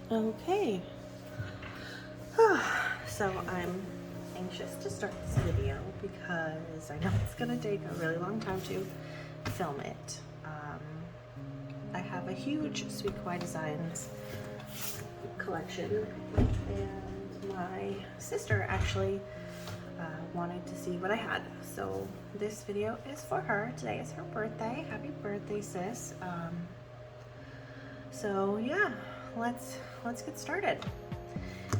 Okay, so I'm anxious to start this video because I know it's gonna take a really long time to film it. I have a huge Swert Kawaii Designs collection, and my sister actually wanted to see what I had. So this video is for her. Today is her birthday. Happy birthday, sis. So yeah, let's get started.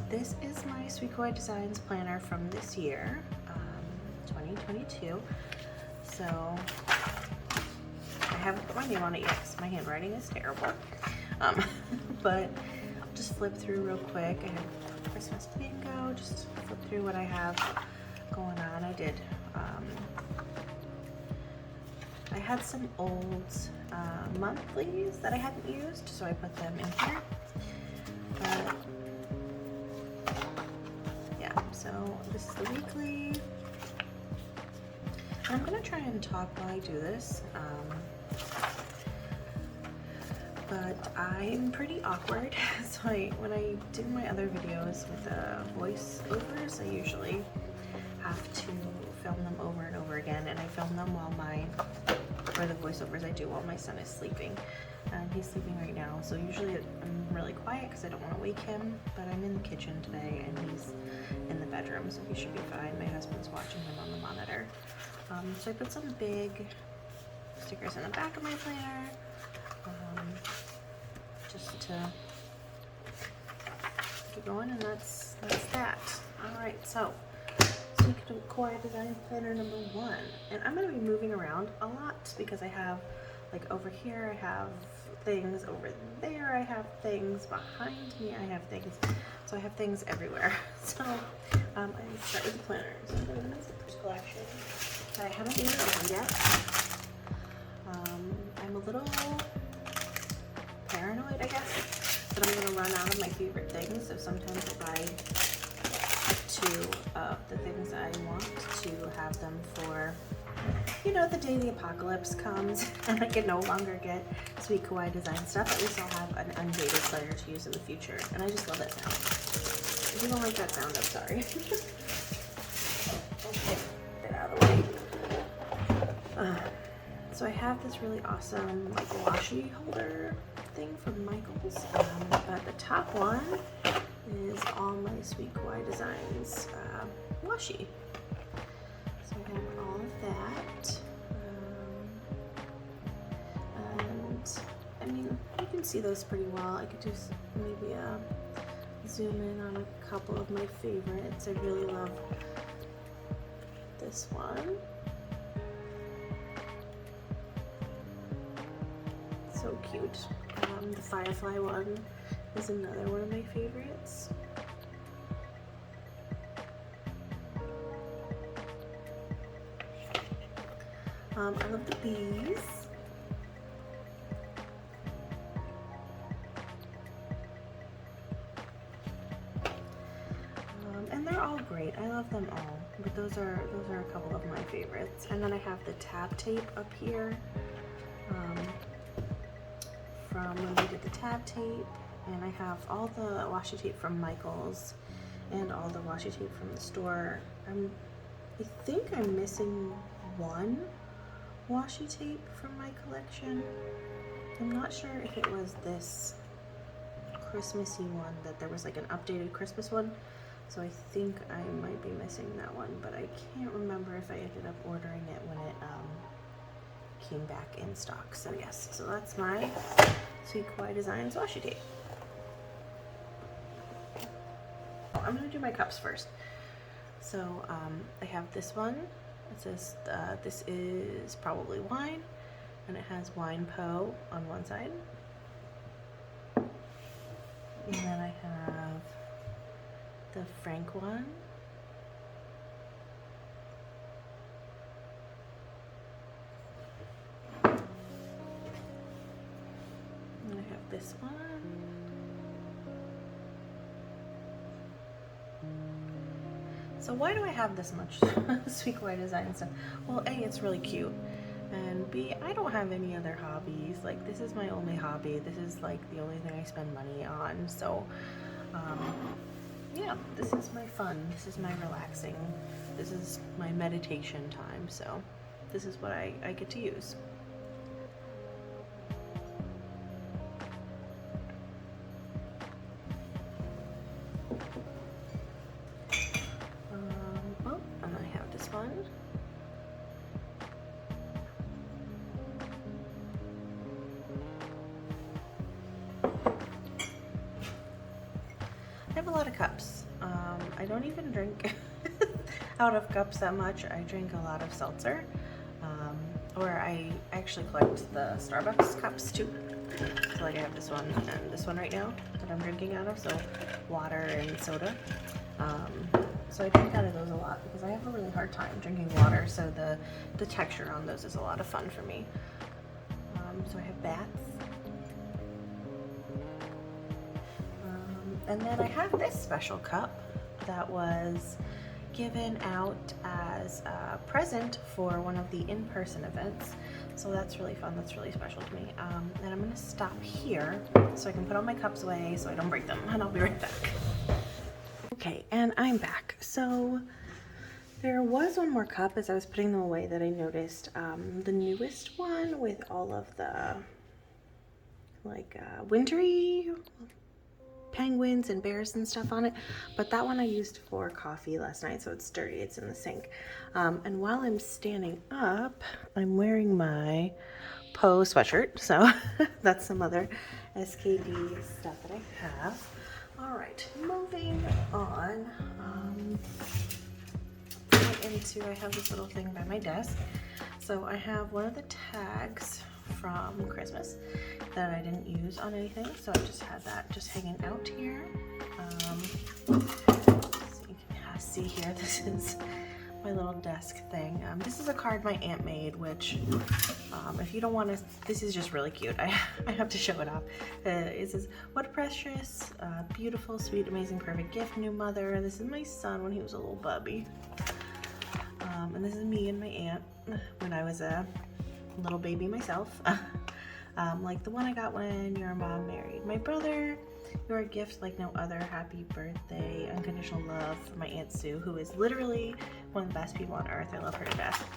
This is my Swert Kawaii Designs planner from this year, 2022. So I haven't put my name on it yet because my handwriting is terrible. But I'll just flip through real quick. I have Christmas bingo, just flip through what I have going on. I had some old monthlies that I hadn't used, so I put them in here. Yeah, so this is the weekly. I'm gonna try and talk while I do this, but I'm pretty awkward. So when I do my other videos with the voiceovers, I usually have to film them over and over again, and I film them while the voiceovers I do while my son is sleeping. And he's sleeping right now, so usually I'm really quiet because I don't want to wake him, but I'm in the kitchen today and he's in the bedroom, so he should be fine. My husband's watching him on the monitor. So I put some big stickers in the back of my planner, just to keep going, and that's that. Alright, so Swert Kawaii Design Planner number 1. And I'm going to be moving around a lot because I have, like, over here I have things, over there I have things, behind me I have things, so I have things everywhere. So I start with the planner. So I'm going to do the first collection. I haven't even opened yet. I'm a little paranoid, I guess, that I'm going to run out of my favorite things, so sometimes I buy 2 of the things I want to have them for, you know, the day the apocalypse comes and I can no longer get Swert Kawaii Design stuff. At least I'll have an undated planner to use in the future, and I just love that sound. If you don't like that sound, I'm sorry. Okay, get out of the way. So I have this really awesome, like, washi holder thing from Michaels, but the top one is all my Swert Kawaii Designs washi. So I have all of that, and I mean, you can see those pretty well. I could just maybe zoom in on a couple of my favorites. I really love this one. So cute. The Firefly one is another one of my favorites. I love the bees. And they're all great. I love them all, but those are a couple of my favorites. And then I have the tab tape up here. From when we did the tab tape, and I have all the washi tape from Michaels and all the washi tape from the store. I think I'm missing one washi tape from my collection. I'm not sure if it was this Christmassy one, that there was like an updated Christmas one, so I think I might be missing that one, but I can't remember if I ended up ordering it when it came back in stock. So yes, so that's my Swert Kawaii Designs washi tape. I'm gonna do my cups first. So I have this one. It says this is probably wine, and it has Wine Poe on one side. And then I have the Frank one. And I have this one. So why do I have this much Swert Kawaii Design stuff? Well, A, it's really cute, and would be. I don't have any other hobbies. Like, this is my only hobby. This is like the only thing I spend money on. So, yeah, this is my fun. This is my relaxing. This is my meditation time. So, this is what I get to use. Oh, and I have this one. I have a lot of cups. I don't even drink out of cups that much. I drink a lot of seltzer, or I actually collect the Starbucks cups too. So like I have this one and this one right now that I'm drinking out of, so water and soda. So I drink out of those a lot because I have a really hard time drinking water, so the texture on those is a lot of fun for me. So I have bats. And then I have this special cup that was given out as a present for one of the in-person events. So that's really fun, that's really special to me. And I'm gonna stop here so I can put all my cups away so I don't break them, and I'll be right back. Okay, and I'm back. So there was one more cup as I was putting them away that I noticed. The newest one with all of the like wintry penguins and bears and stuff on it, but that one I used for coffee last night, so it's dirty, it's in the sink. And while I'm standing up, I'm wearing my Poe sweatshirt, so that's some other SKD stuff that I have. All right, moving on. I have this little thing by my desk. So I have one of the tags from Christmas that I didn't use on anything, so I just had that just hanging out here. So you can see here, this is my little desk thing. This is a card my aunt made, which if you don't want to, this is just really cute. I have to show it off. It says, "What a precious, beautiful, sweet, amazing, perfect gift, new mother. This is my son when he was a little bubby." And this is me and my aunt when I was a little baby myself. Like the one I got when your mom married my brother. You're a gift like no other. Happy birthday. Unconditional love for my Aunt Sue, who is literally one of the best people on earth. I love her to death.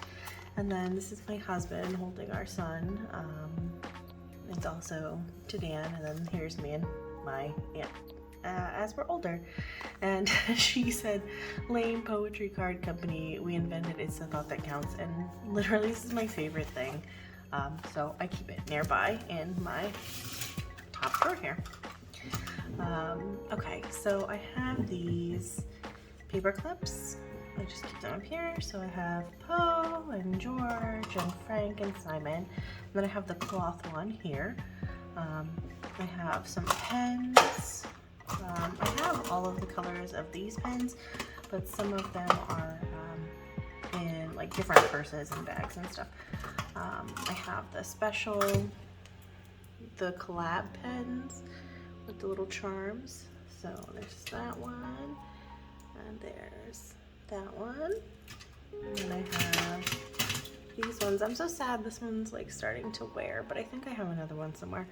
And then this is my husband holding our son. It's also to Dan. And then here's me and my aunt as we're older. And she said, "Lame poetry card company. We invented it's the thought that counts." And literally this is my favorite thing. So I keep it nearby in my top drawer here. Okay, so I have these paper clips. I just keep them up here. So I have Poe and George and Frank and Simon. And then I have the cloth one here. I have some pens. I have all of the colors of these pens, but some of them are in like different purses and bags and stuff. I have the special, the collab pens with the little charms. So there's that one, and there's that one. And then I have these ones. I'm so sad this one's like starting to wear, but I think I have another one somewhere.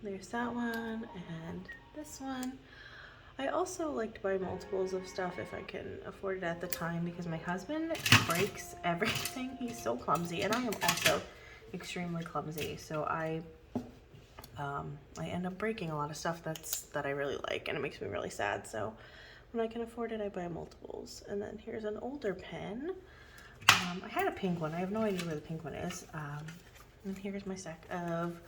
There's that one and this one. I also like to buy multiples of stuff if I can afford it at the time, because my husband breaks everything. He's so clumsy, and I am also extremely clumsy. So I end up breaking a lot of stuff that I really like, and it makes me really sad. So when I can afford it, I buy multiples. And then here's an older pen. I had a pink one. I have no idea where the pink one is. And here's my stack of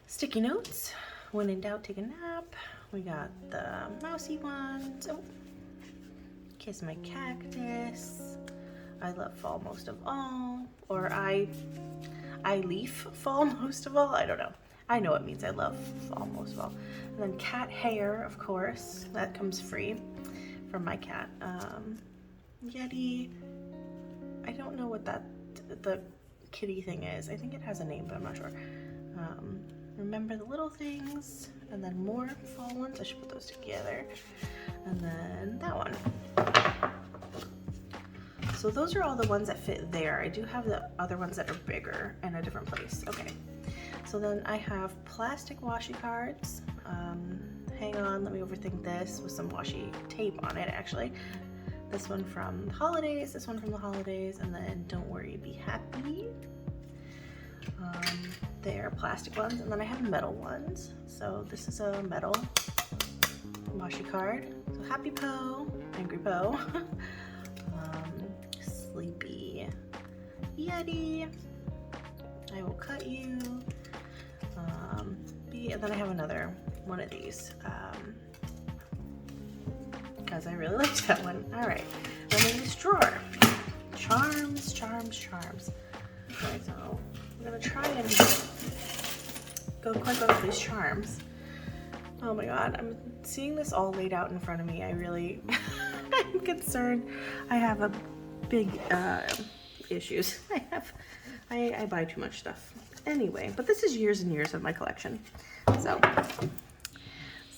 sticky notes. When in doubt, take a nap. We got the mousy ones. Oh, kiss my cactus. I love fall most of all. Or I leaf fall most of all. I don't know. I know it means I love fall most of all. And then cat hair, of course. That comes free from my cat. Yeti. I don't know what the kitty thing is. I think it has a name, but I'm not sure. Remember the little things, and then more fall ones. I should put those together. And then that one. So those are all the ones that fit there. I do have the other ones that are bigger in a different place. Okay, so then I have plastic washi cards. Hang on, let me overthink this, with some washi tape on it actually. This one from the holidays, this one from the holidays, and then Don't Worry, Be Happy. They're plastic ones, and then I have metal ones. So this is a metal washi card. So Happy Poe, Angry Poe, Sleepy Yeti, I Will Cut You, and then I have another one of these because I really liked that one. All right, then in this drawer, charms. Okay, so I'm gonna try and go quick over these charms. Oh my god, I'm seeing this all laid out in front of me. I really I'm concerned. I have a big issues. I buy too much stuff. Anyway, but this is years and years of my collection.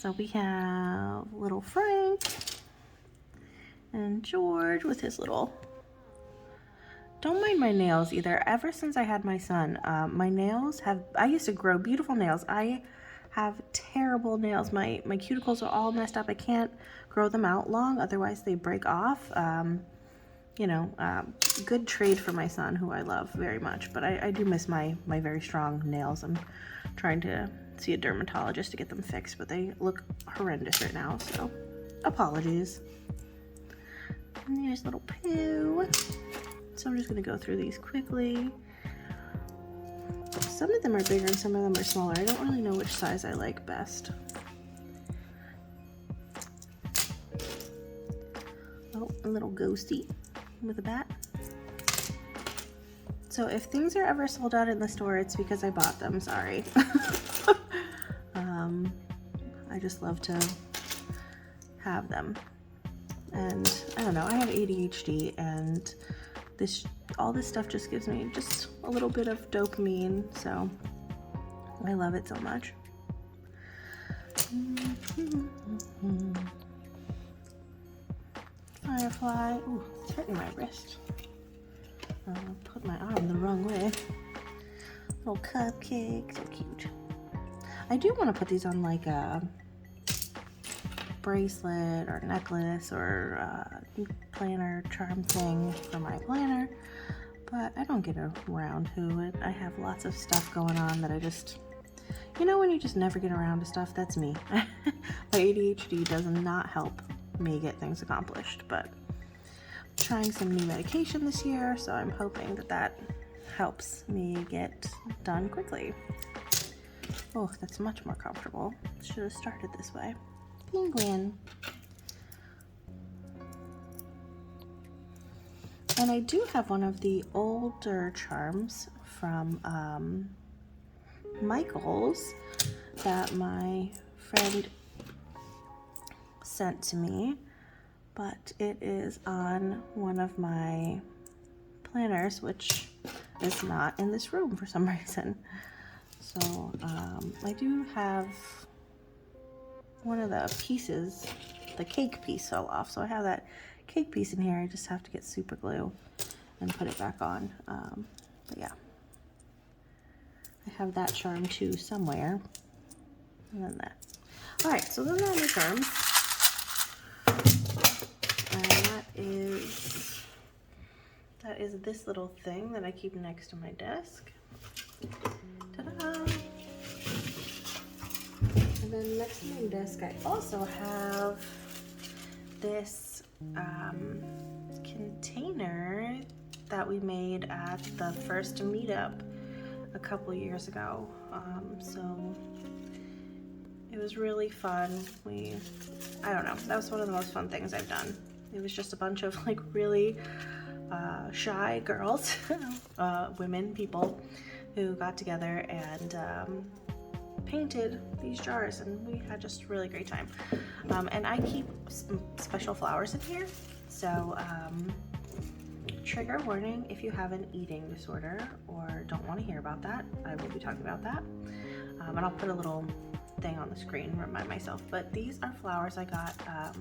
So we have little Frank and George with his little, don't mind my nails either. Ever since I had my son, my nails I used to grow beautiful nails. I have terrible nails. My cuticles are all messed up. I can't grow them out long, otherwise they break off. You know, good trade for my son, who I love very much, but I do miss my very strong nails. I'm trying to see a dermatologist to get them fixed, but they look horrendous right now, so apologies. And there's little Pooh. So I'm just gonna go through these quickly. Some of them are bigger and some of them are smaller. I don't really know which size I like best. Oh, a little ghosty with a bat. So if things are ever sold out in the store, it's because I bought them, sorry. I just love to have them. And I don't know, I have ADHD, and all this stuff just gives me just a little bit of dopamine, so I love it so much. Firefly. Ooh, it's hurting my wrist. Put my arm the wrong way. Little cupcake, so cute. I do want to put these on like a bracelet or necklace or planner charm thing for my planner, but I don't get around to it. I have lots of stuff going on that I just, you know, when you just never get around to stuff, that's me. My ADHD does not help me get things accomplished, but I'm trying some new medication this year, so I'm hoping that helps me get done quickly. Oh, that's much more comfortable. Should have started this way. Penguin. And I do have one of the older charms from Michael's that my friend sent to me, but it is on one of my planners, which is not in this room for some reason. So I do have one of the pieces, the cake piece fell off, so I have that cake piece in here. I just have to get super glue and put it back on. But yeah, I have that charm too somewhere, and then that. All right, so those are all my charms, and that is this little thing that I keep next to my desk. Ta-da! And then next to my desk, I also have this container that we made at the first meetup a couple years ago. So it was really fun. I don't know, that was one of the most fun things I've done. It was just a bunch of like really shy girls, women, people who got together and painted these jars, and we had just a really great time. And I keep some special flowers in here, so trigger warning if you have an eating disorder or don't want to hear about that. I will be talking about that, and I'll put a little thing on the screen to remind myself. But these are flowers I got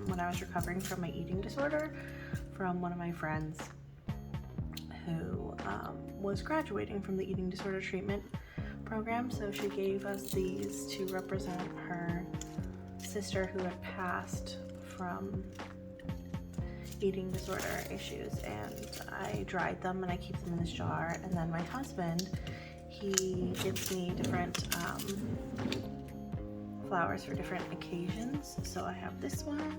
when I was recovering from my eating disorder from one of my friends. who was graduating from the eating disorder treatment program, so she gave us these to represent her sister who had passed from eating disorder issues, and I dried them and I keep them in this jar. And then my husband, he gives me different flowers for different occasions. So I have this one,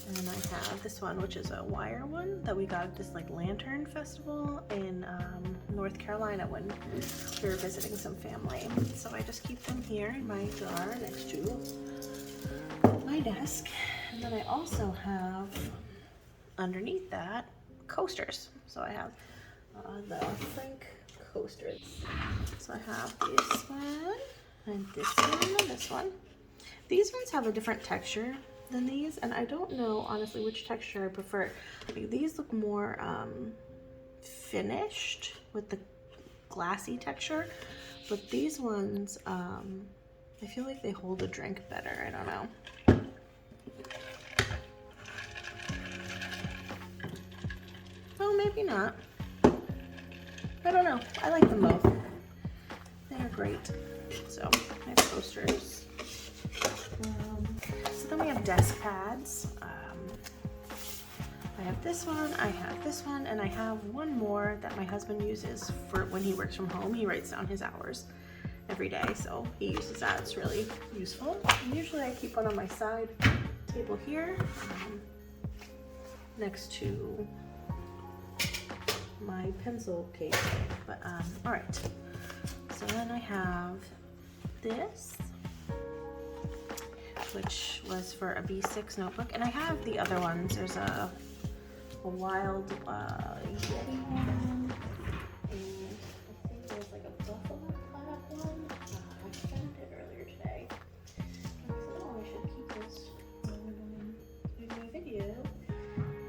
and then I have this one, which is a wire one that we got at this like lantern festival in North Carolina when we were visiting some family. So I just keep them here in my jar next to my desk. And then I also have underneath that coasters. So I have the Frank coasters. So I have this one and this one and this one. These ones have a different texture than these, and I don't know honestly which texture I prefer. Like, these look more finished with the glassy texture, but these ones I feel like they hold a drink better. I don't know. Oh, maybe not. I don't know. I like them both. They're great. So I have coasters. So then we have desk pads. I have this one, I have this one, and I have one more that my husband uses for when he works from home. He writes down his hours every day, so he uses that. It's really useful. And usually I keep one on my side table here, next to my pencil case. But all right, so then I have this, which was for a B6 notebook, and I have the other ones. There's a wild Yeti one, and I think there's like a buffalo plaid one. I found it earlier today. I said, oh, I should keep this in my video.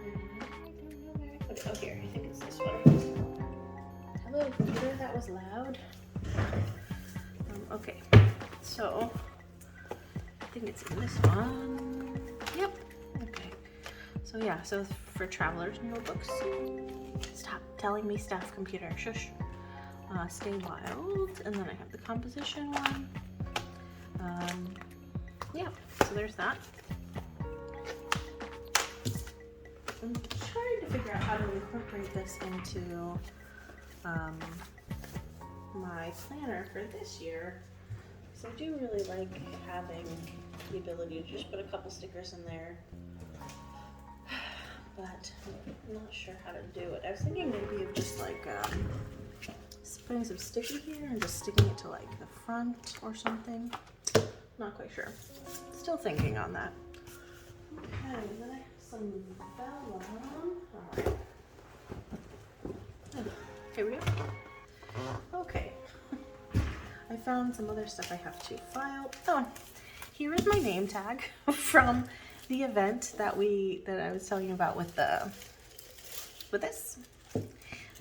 And I don't know where I put it. Oh, here, I think it's this one. Hello, computer, that was loud. Okay, so I think it's in this one. Yep. Okay. So yeah, so for travelers notebooks, stop telling me stuff, computer. Shush. Stay wild. And then I have the composition one. Yeah, so there's that. I'm trying to figure out how to incorporate this into my planner for this year. So I do really like having the ability to just put a couple stickers in there, but I'm not sure how to do it. I was thinking maybe of just like putting some sticky here and just sticking it to like the front or something. Not quite sure. Still thinking on that. Okay, then I have some vellum. All right. Here we go. Okay. I found some other stuff I have to file. Oh, here is my name tag from the event that I was telling you about with this.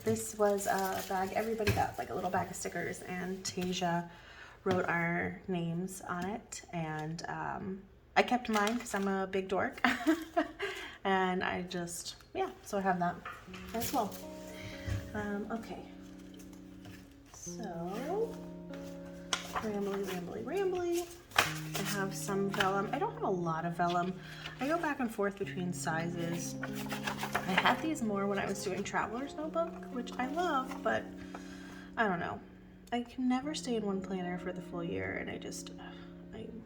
This was a bag everybody got, like a little bag of stickers, and Tasia wrote our names on it, and I kept mine because I'm a big dork. And I just, yeah, so I have that as well. Okay, so rambly. I have some vellum. I don't have a lot of vellum. I go back and forth between sizes. I had these more when I was doing Traveler's Notebook, which I love, but I don't know. I can never stay in one planner for the full year, and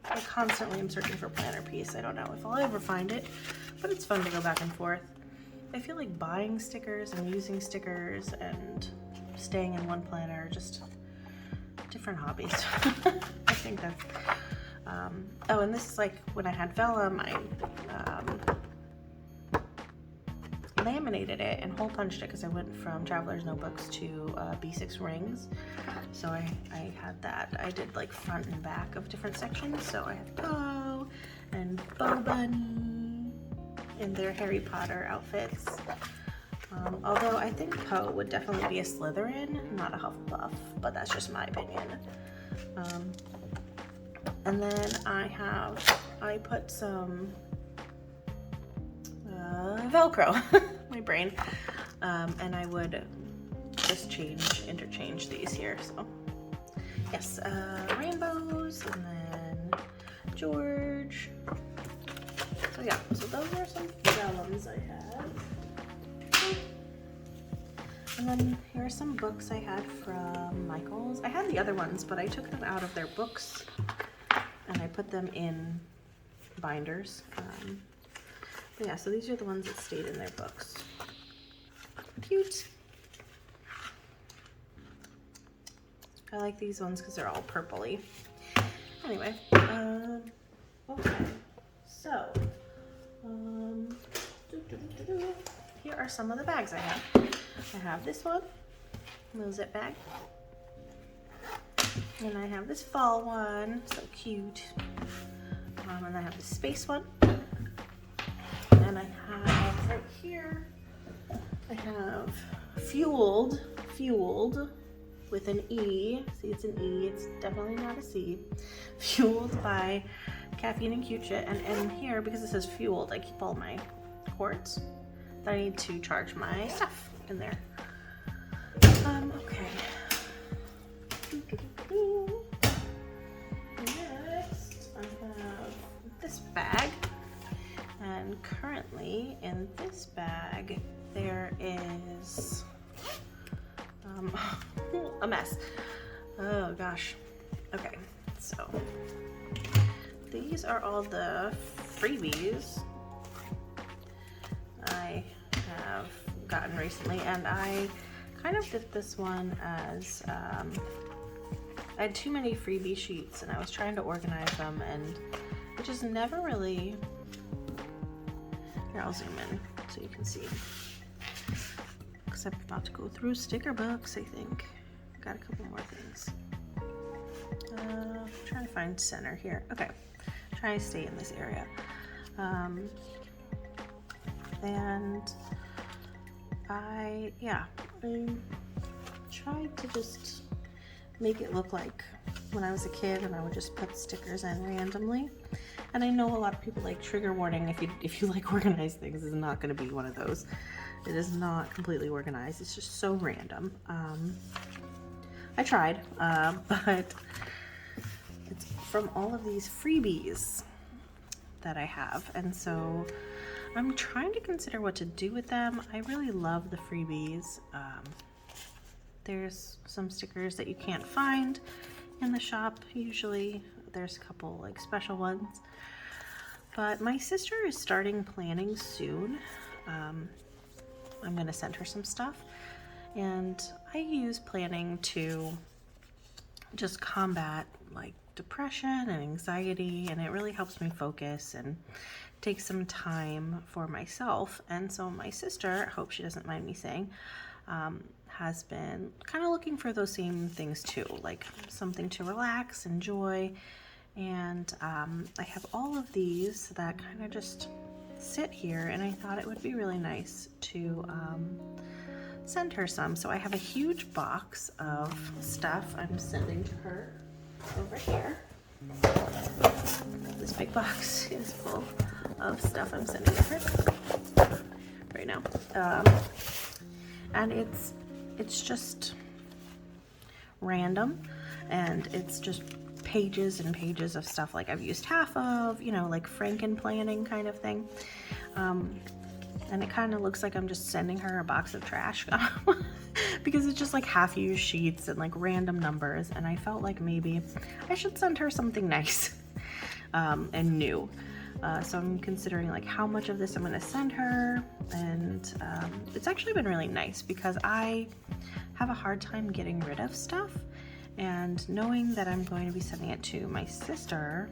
I constantly am searching for a planner piece. I don't know if I'll ever find it, but it's fun to go back and forth. I feel like buying stickers and using stickers and staying in one planner are just different hobbies. I think that's, oh, and this is like when I had vellum, I laminated it and hole punched it because I went from Traveler's Notebooks to B6 rings. So I had that. I did like front and back of different sections. So I have Poe and Bo Bunny in their Harry Potter outfits. Although I think Poe would definitely be a Slytherin, not a Hufflepuff, but that's just my opinion. And then I put some Velcro, my brain, and I would just interchange these here. So yes, rainbows, and then George. So yeah, so those are some vellums I had. And then here are some books I had from Michaels. I had the other ones, but I took them out of their books and I put them in binders. But yeah, so these are the ones that stayed in their books. Cute. I like these ones because they're all purpley. Anyway, okay, so here are some of the bags I have. I have this one, little zip bag, and I have this fall one, so cute. And I have the space one, and I have right here, I have fueled with an E. See, it's an E, it's definitely not a C. Fueled by Caffeine and Cute Shit. And here, because it says fueled, I keep all my cords that I need to charge my stuff in there. Okay. Next, I have this bag. And currently in this bag, there is a mess. Oh gosh. Okay, so these are all the freebies I have gotten recently, and I kind of did this one as I had too many freebie sheets and I was trying to organize them, and it just never really. Here, I'll zoom in so you can see. Because I'm about to go through sticker books, I think. Got a couple more things. Trying to find center here. Okay, trying to stay in this area. And I tried to just make it look like when I was a kid and I would just put stickers in randomly. And I know a lot of people like, trigger warning, if you like organized things, this is not going to be one of those. It is not completely organized. It's just so random. I tried, but it's from all of these freebies that I have. And so I'm trying to consider what to do with them. I really love the freebies. There's some stickers that you can't find in the shop usually. There's a couple like special ones. But my sister is starting planning soon. I'm gonna send her some stuff. And I use planning to just combat like depression and anxiety, and it really helps me focus and take some time for myself. And so my sister, I hope she doesn't mind me saying, has been kind of looking for those same things too, like something to relax, enjoy. And I have all of these that kind of just sit here, and I thought it would be really nice to send her some. So I have a huge box of stuff I'm sending to her over here. This big box is full of stuff I'm sending to her right now. And it's just random, and it's just pages and pages of stuff like I've used half of, you know, like Franken planning kind of thing. And it kind of looks like I'm just sending her a box of trash because it's just like half-used sheets and like random numbers, and I felt like maybe I should send her something nice and new. So I'm considering like how much of this I'm going to send her, and it's actually been really nice because I have a hard time getting rid of stuff, and knowing that I'm going to be sending it to my sister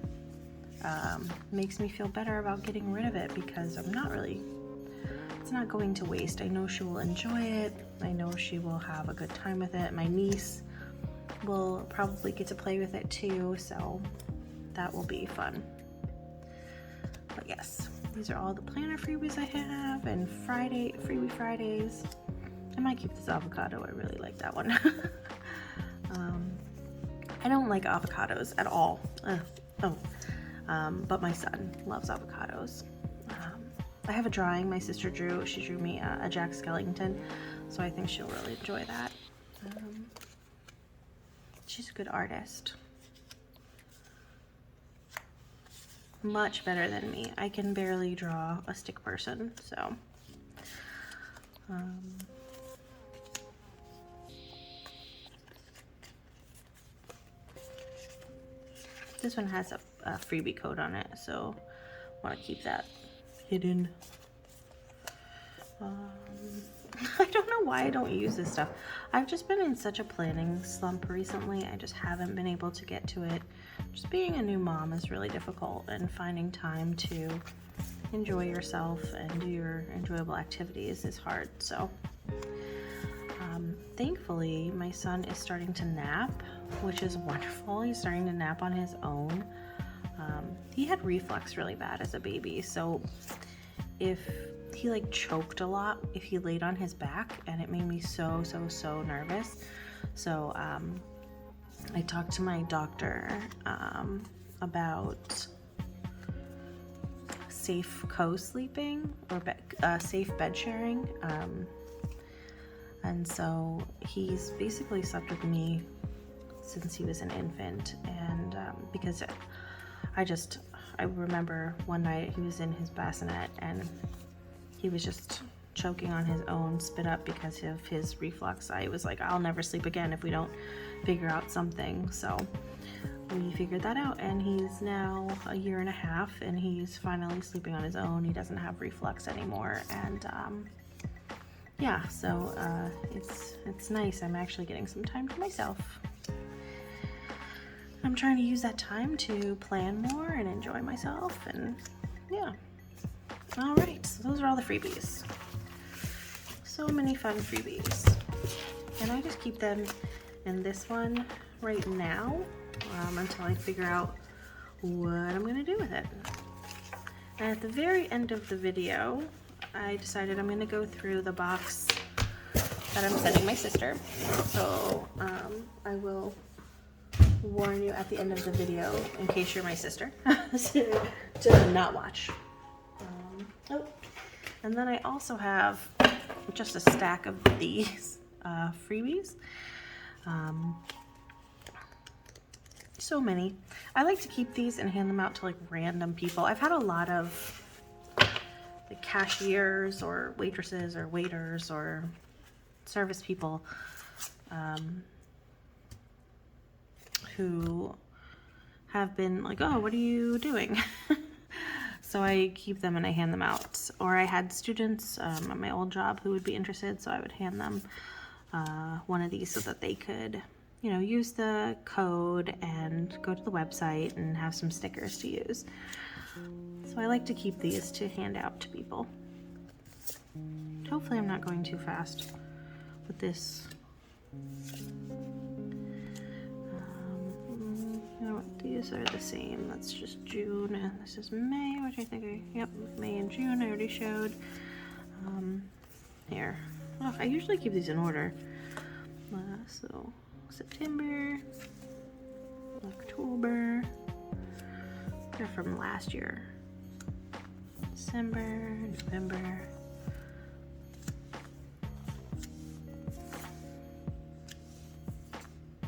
makes me feel better about getting rid of it, because it's not going to waste. I know she will enjoy it. I know she will have a good time with it. My niece will probably get to play with it too, so that will be fun. But yes, these are all the planner freebies I have, and freebie Fridays. I might keep this avocado. I really like that one. I don't like avocados at all. But my son loves avocados. I have a drawing my sister drew. She drew me a Jack Skellington. So I think she'll really enjoy that. She's a good artist. Much better than me. I can barely draw a stick person, so. This one has a freebie code on it, so I want to keep that hidden. I don't know why I don't use this stuff. I've just been in such a planning slump recently. I just haven't been able to get to it. Just being a new mom is really difficult, and finding time to enjoy yourself and do your enjoyable activities is hard. So thankfully my son is starting to nap, which is wonderful. He's starting to nap on his own. He had reflux really bad as a baby, so if he like choked a lot if he laid on his back, and it made me so nervous. So I talked to my doctor about safe co-sleeping or safe bed sharing, and so he's basically slept with me since he was an infant. And because I remember one night he was in his bassinet and he was just choking on his own spit up because of his reflux. I was like, I'll never sleep again if we don't figure out something. So we figured that out, and he's now a year and a half, and he's finally sleeping on his own. He doesn't have reflux anymore, and yeah, so it's nice. I'm actually getting some time to myself. I'm trying to use that time to plan more and enjoy myself, and yeah. All right, so those are all the freebies. So many fun freebies. And I just keep them in this one right now until I figure out what I'm gonna do with it. And at the very end of the video, I decided I'm gonna go through the box that I'm sending my sister. So I will warn you at the end of the video, in case you're my sister, to not watch. Oh, and then I also have just a stack of these freebies. So many. I like to keep these and hand them out to like random people. I've had a lot of like cashiers or waitresses or waiters or service people who have been like, oh, what are you doing? So I keep them and I hand them out. Or I had students at my old job who would be interested, so I would hand them one of these so that they could, you know, use the code and go to the website and have some stickers to use. So I like to keep these to hand out to people. Hopefully I'm not going too fast with this. You know what, these are the same. That's just June, and this is May, which I think yep, May and June I already showed. Here. Oh, I usually keep these in order. So September, October, they're from last year. December, November.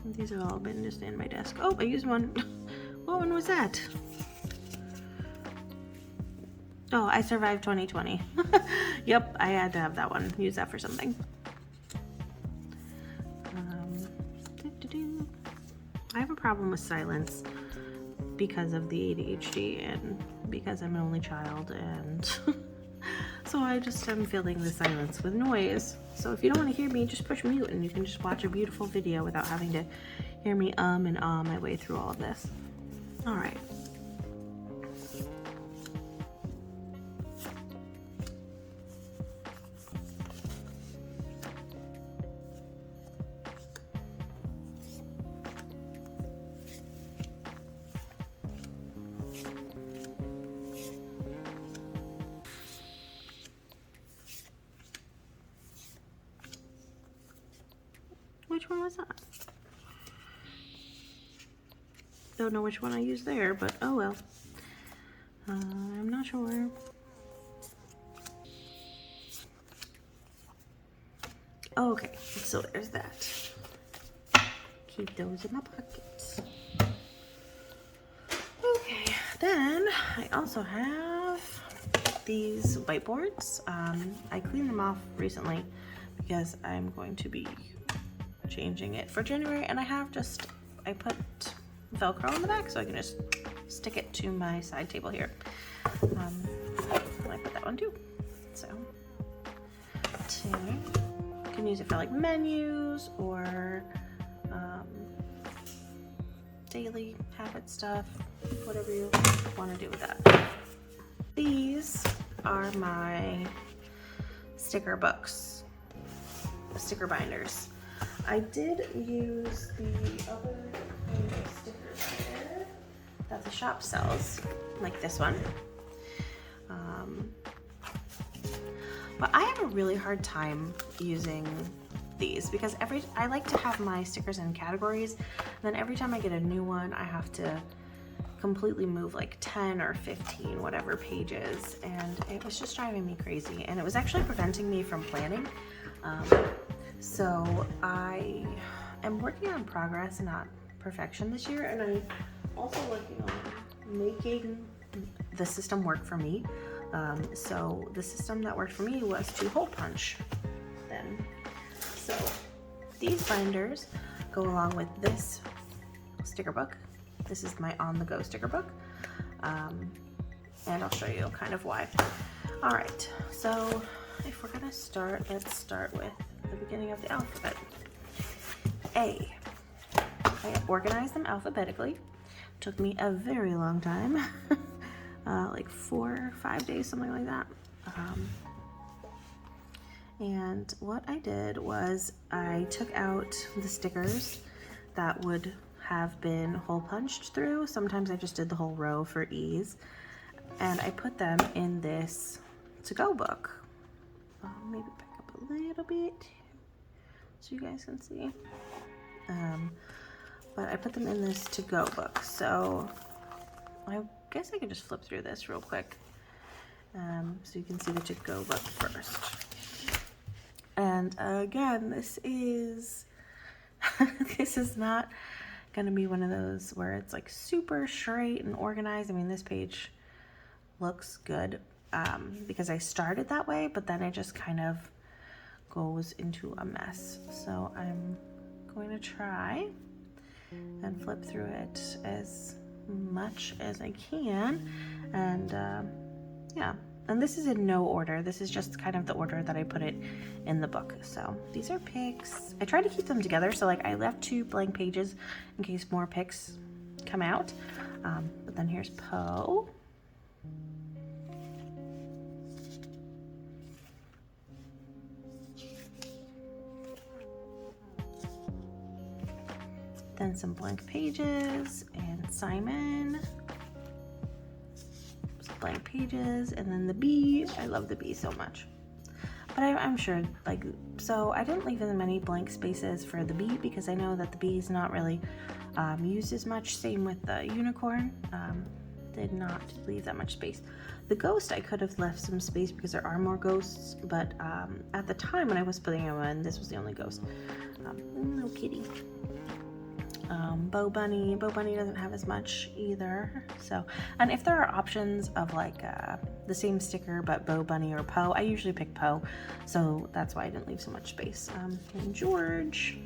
These have all been just in my desk. Oh, I used one. What one was that? Oh, I survived 2020. Yep, I had to have that one. Use that for something. I have a problem with silence because of the ADHD and because I'm an only child, and so I just am filling the silence with noise. So if you don't want to hear me, just push mute and you can just watch a beautiful video without having to hear me and ah my way through all of this. All right. Which one was that? Don't know which one I used there, but oh well. I'm not sure. Okay, so there's that. Keep those in my pockets. Okay, then I also have these whiteboards. I cleaned them off recently because I'm going to be changing it for January, and I put Velcro on the back so I can just stick it to my side table here. I put that one too. So, you can use it for like menus or daily habit stuff, whatever you want to do with that. These are my sticker books, sticker binders. I did use the other kind of sticker binder that the shop sells, like this one. But I have a really hard time using these because I like to have my stickers in categories, and then every time I get a new one, I have to completely move like 10 or 15 whatever pages, and it was just driving me crazy, and it was actually preventing me from planning. So I am working on progress, not perfection this year, and I'm also working on making the system work for me. So the system that worked for me was to hole punch them. So these binders go along with this sticker book. This is my on-the-go sticker book. And I'll show you kind of why. All right, so if we're gonna start, let's start with the beginning of the alphabet. A. I organized them alphabetically. Took me a very long time. Like 4 or 5 days, something like that. And what I did was I took out the stickers that would have been hole punched through. Sometimes I just did the whole row for ease. And I put them in this to-go book. Maybe back up a little bit so you guys can see. But I put them in this to-go book. So I guess I could just flip through this real quick so you can see the to-go book first. And again, this is this is not gonna be one of those where it's like super straight and organized. I mean, this page looks good because I started that way, but then it just kind of goes into a mess. So I'm going to try and flip through it as much as I can, and yeah, and this is in no order. This is just kind of the order that I put it in the book. So these are pics. I try to keep them together, so like I left 2 blank pages in case more pics come out. But then here's Poe. Then some blank pages, and Simon. Some blank pages, and then the bee. I love the bee so much. But I'm sure, like, so I didn't leave as many blank spaces for the bee because I know that the bee is not really used as much. Same with the unicorn. Did not leave that much space. The ghost, I could have left some space because there are more ghosts, but at the time when I was putting them in, this was the only ghost. No kitty. Bow Bunny doesn't have as much either. So, and if there are options of like the same sticker but Bow Bunny or Poe, I usually pick Poe, so that's why I didn't leave so much space. And George,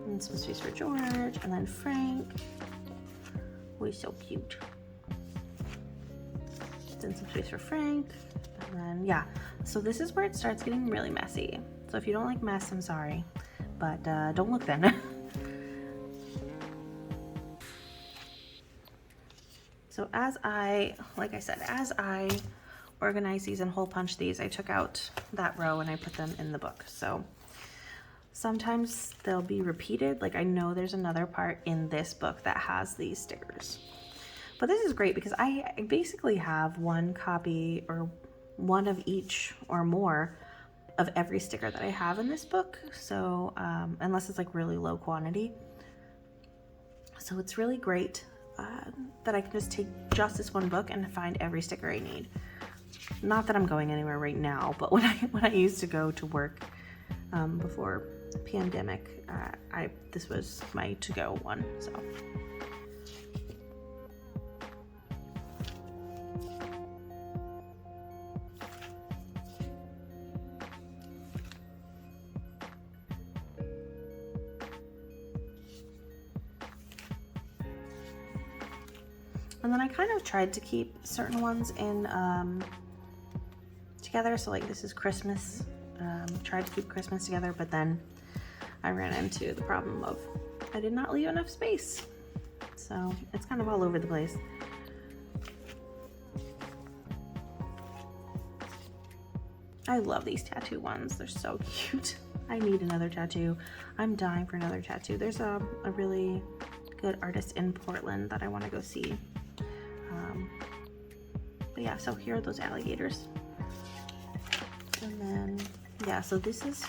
and some space for George, and then Frank. Oh, he's so cute. Then some space for Frank, and then yeah. So this is where it starts getting really messy. So if you don't like mess, I'm sorry, but don't look then. So as I organize these and hole punch these, I took out that row and I put them in the book. So sometimes they'll be repeated. Like I know there's another part in this book that has these stickers. But this is great because I basically have one copy or one of each or more of every sticker that I have in this book. So unless it's like really low quantity. So it's really great that I can just take just this one book and find every sticker I need. Not that I'm going anywhere right now, but when I used to go to work before pandemic. This was my to-go one, so. And then I kind of tried to keep certain ones in together. So like this is Christmas. Tried to keep Christmas together, but then I ran into the problem of I did not leave enough space. So it's kind of all over the place. I love these tattoo ones. They're so cute. I need another tattoo. I'm dying for another tattoo. There's a really good artist in Portland that I want to go see. But yeah, so here are those alligators. And then, yeah, so this is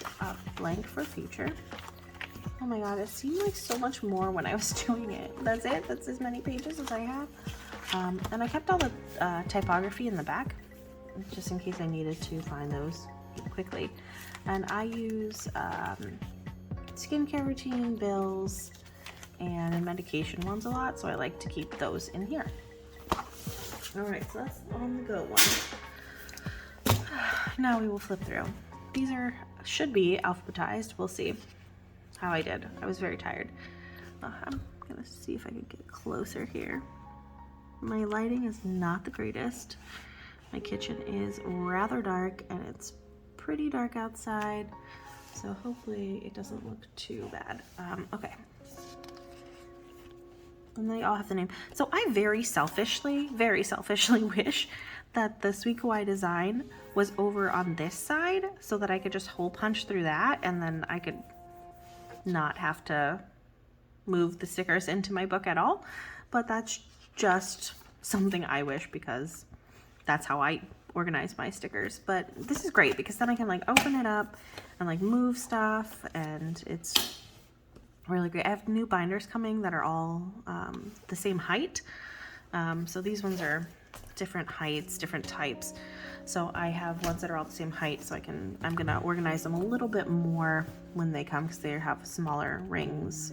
blank for future. Oh my god, it seemed like so much more when I was doing it. That's it? That's as many pages as I have. And I kept all the typography in the back, just in case I needed to find those quickly. And I use skincare routine, bills, and medication ones a lot, so I like to keep those in here. Alright, so that's on the go one. Now we will flip through. These should be alphabetized. We'll see how I did. I was very tired. I'm gonna see if I can get closer here. My lighting is not the greatest. My kitchen is rather dark and it's pretty dark outside, so hopefully it doesn't look too bad. Okay. And they all have the name. So I very selfishly wish that the Swert Kawaii Design was over on this side so that I could just hole punch through that and then I could not have to move the stickers into my book at all. But that's just something I wish because that's how I organize my stickers. But this is great because then I can like open it up and like move stuff, and it's really great. I have new binders coming that are all the same height. So these ones are different heights, different types. So I have ones that are all the same height, so I'm gonna organize them a little bit more when they come because they have smaller rings.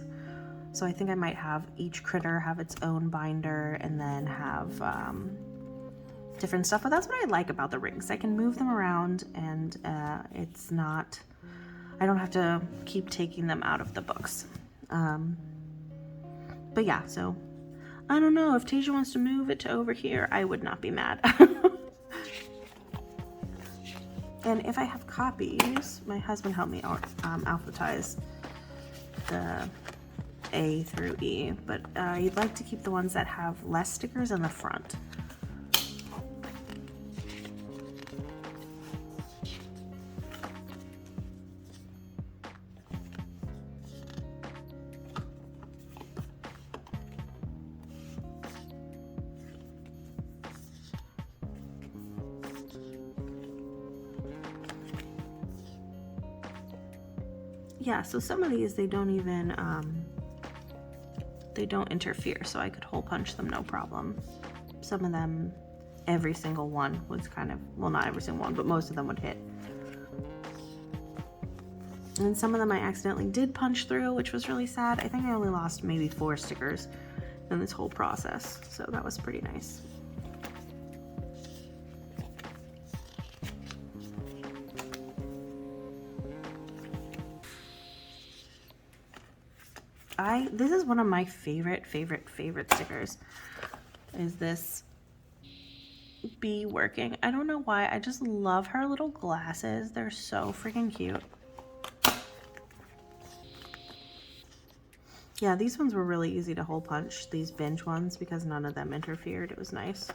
So I think I might have each critter have its own binder and then have different stuff. But that's what I like about the rings. I can move them around and it's not, I don't have to keep taking them out of the books. But yeah, so I don't know if Tasia wants to move it to over here, I would not be mad. And if I have copies, my husband helped me alphabetize the A through E, but you'd like to keep the ones that have less stickers in the front. Yeah, so some of these, they don't even, they don't interfere, so I could hole punch them no problem. Some of them, every single one was kind of, well, not every single one, but most of them would hit. And some of them I accidentally did punch through, which was really sad. I think I only lost maybe 4 stickers in this whole process, so that was pretty nice. This is one of my favorite stickers, is this bee working. I don't know why, I just love her little glasses. They're so freaking cute. Yeah, these ones were really easy to hole punch, these binge ones, because none of them interfered. It was nice.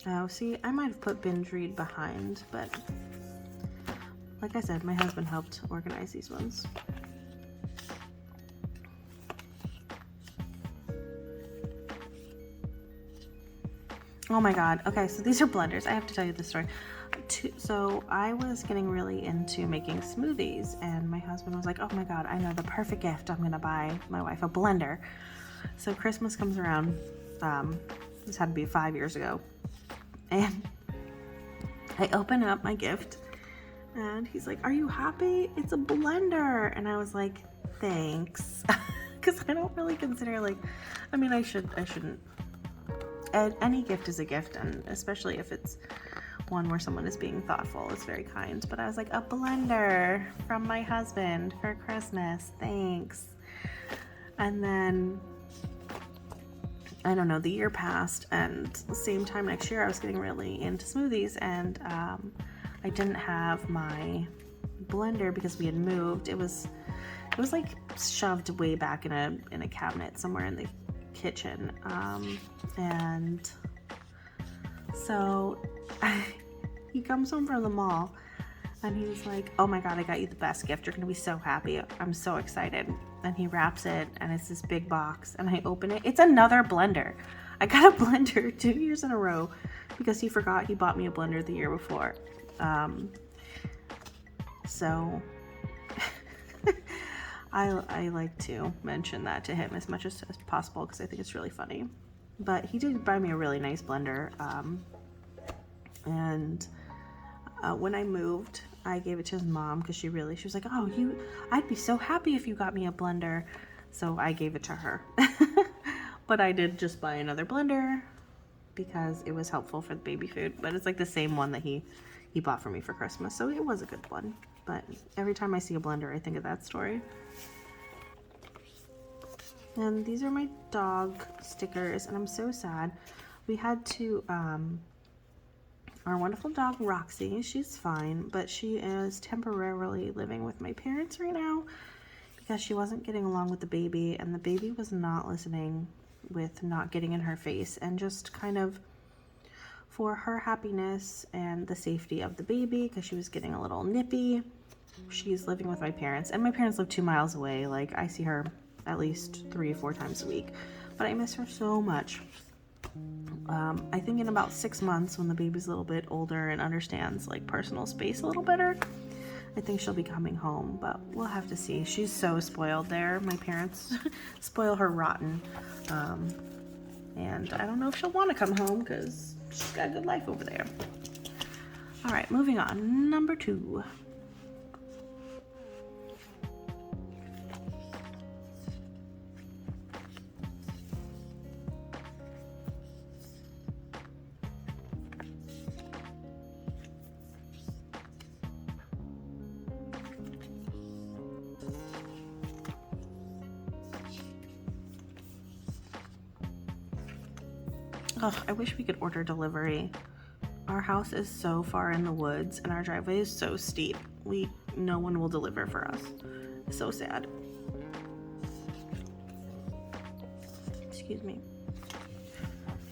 Oh, see, I might have put binge read behind, but like I said, my husband helped organize these ones. Oh my god. Okay, so these are blenders. I have to tell you this story. So I was getting really into making smoothies, and my husband was like, oh my god, I know the perfect gift. I'm gonna buy my wife a blender. So Christmas comes around. This had to be 5 years ago. And I open up my gift and he's like, "Are you happy? It's a blender." And I was like, "Thanks." Because I don't really consider, like, I mean, I shouldn't. Any gift is a gift, and especially if it's one where someone is being thoughtful, it's very kind. But I was like, "A blender from my husband for Christmas, thanks." And then, I don't know, the year passed, and the same time next year I was getting really into smoothies, and I didn't have my blender because we had moved. It was like shoved way back in a cabinet somewhere in the kitchen, and so he comes home from the mall and he's like, "Oh my god, I got you the best gift. You're gonna be so happy. I'm so excited." And he wraps it, and it's this big box, and I open it. It's another blender. I got a blender 2 years in a row because he forgot he bought me a blender the year before. So I like to mention that to him as much as possible because I think it's really funny. But he did buy me a really nice blender, and when I moved, I gave it to his mom because she was like, "Oh, I'd be so happy if you got me a blender." So I gave it to her. But I did just buy another blender because it was helpful for the baby food. But it's like the same one that he bought for me for Christmas, so it was a good one. But every time I see a blender, I think of that story. And these are my dog stickers, and I'm so sad. We had to, our wonderful dog Roxy, she's fine, but she is temporarily living with my parents right now because she wasn't getting along with the baby, and the baby was not listening with not getting in her face, and just kind of for her happiness and the safety of the baby, because she was getting a little nippy, she's living with my parents, and my parents live 2 miles away. Like, I see her at least 3 or 4 times a week, but I miss her so much. I think in about 6 months, when the baby's a little bit older and understands like personal space a little better, I think she'll be coming home, but we'll have to see. She's so spoiled there. My parents spoil her rotten, and I don't know if she'll want to come home because she's got a good life over there. All right, moving on. Number 2. Oh, I wish we could order delivery. Our house is so far in the woods and our driveway is so steep. No one will deliver for us. So sad. Excuse me.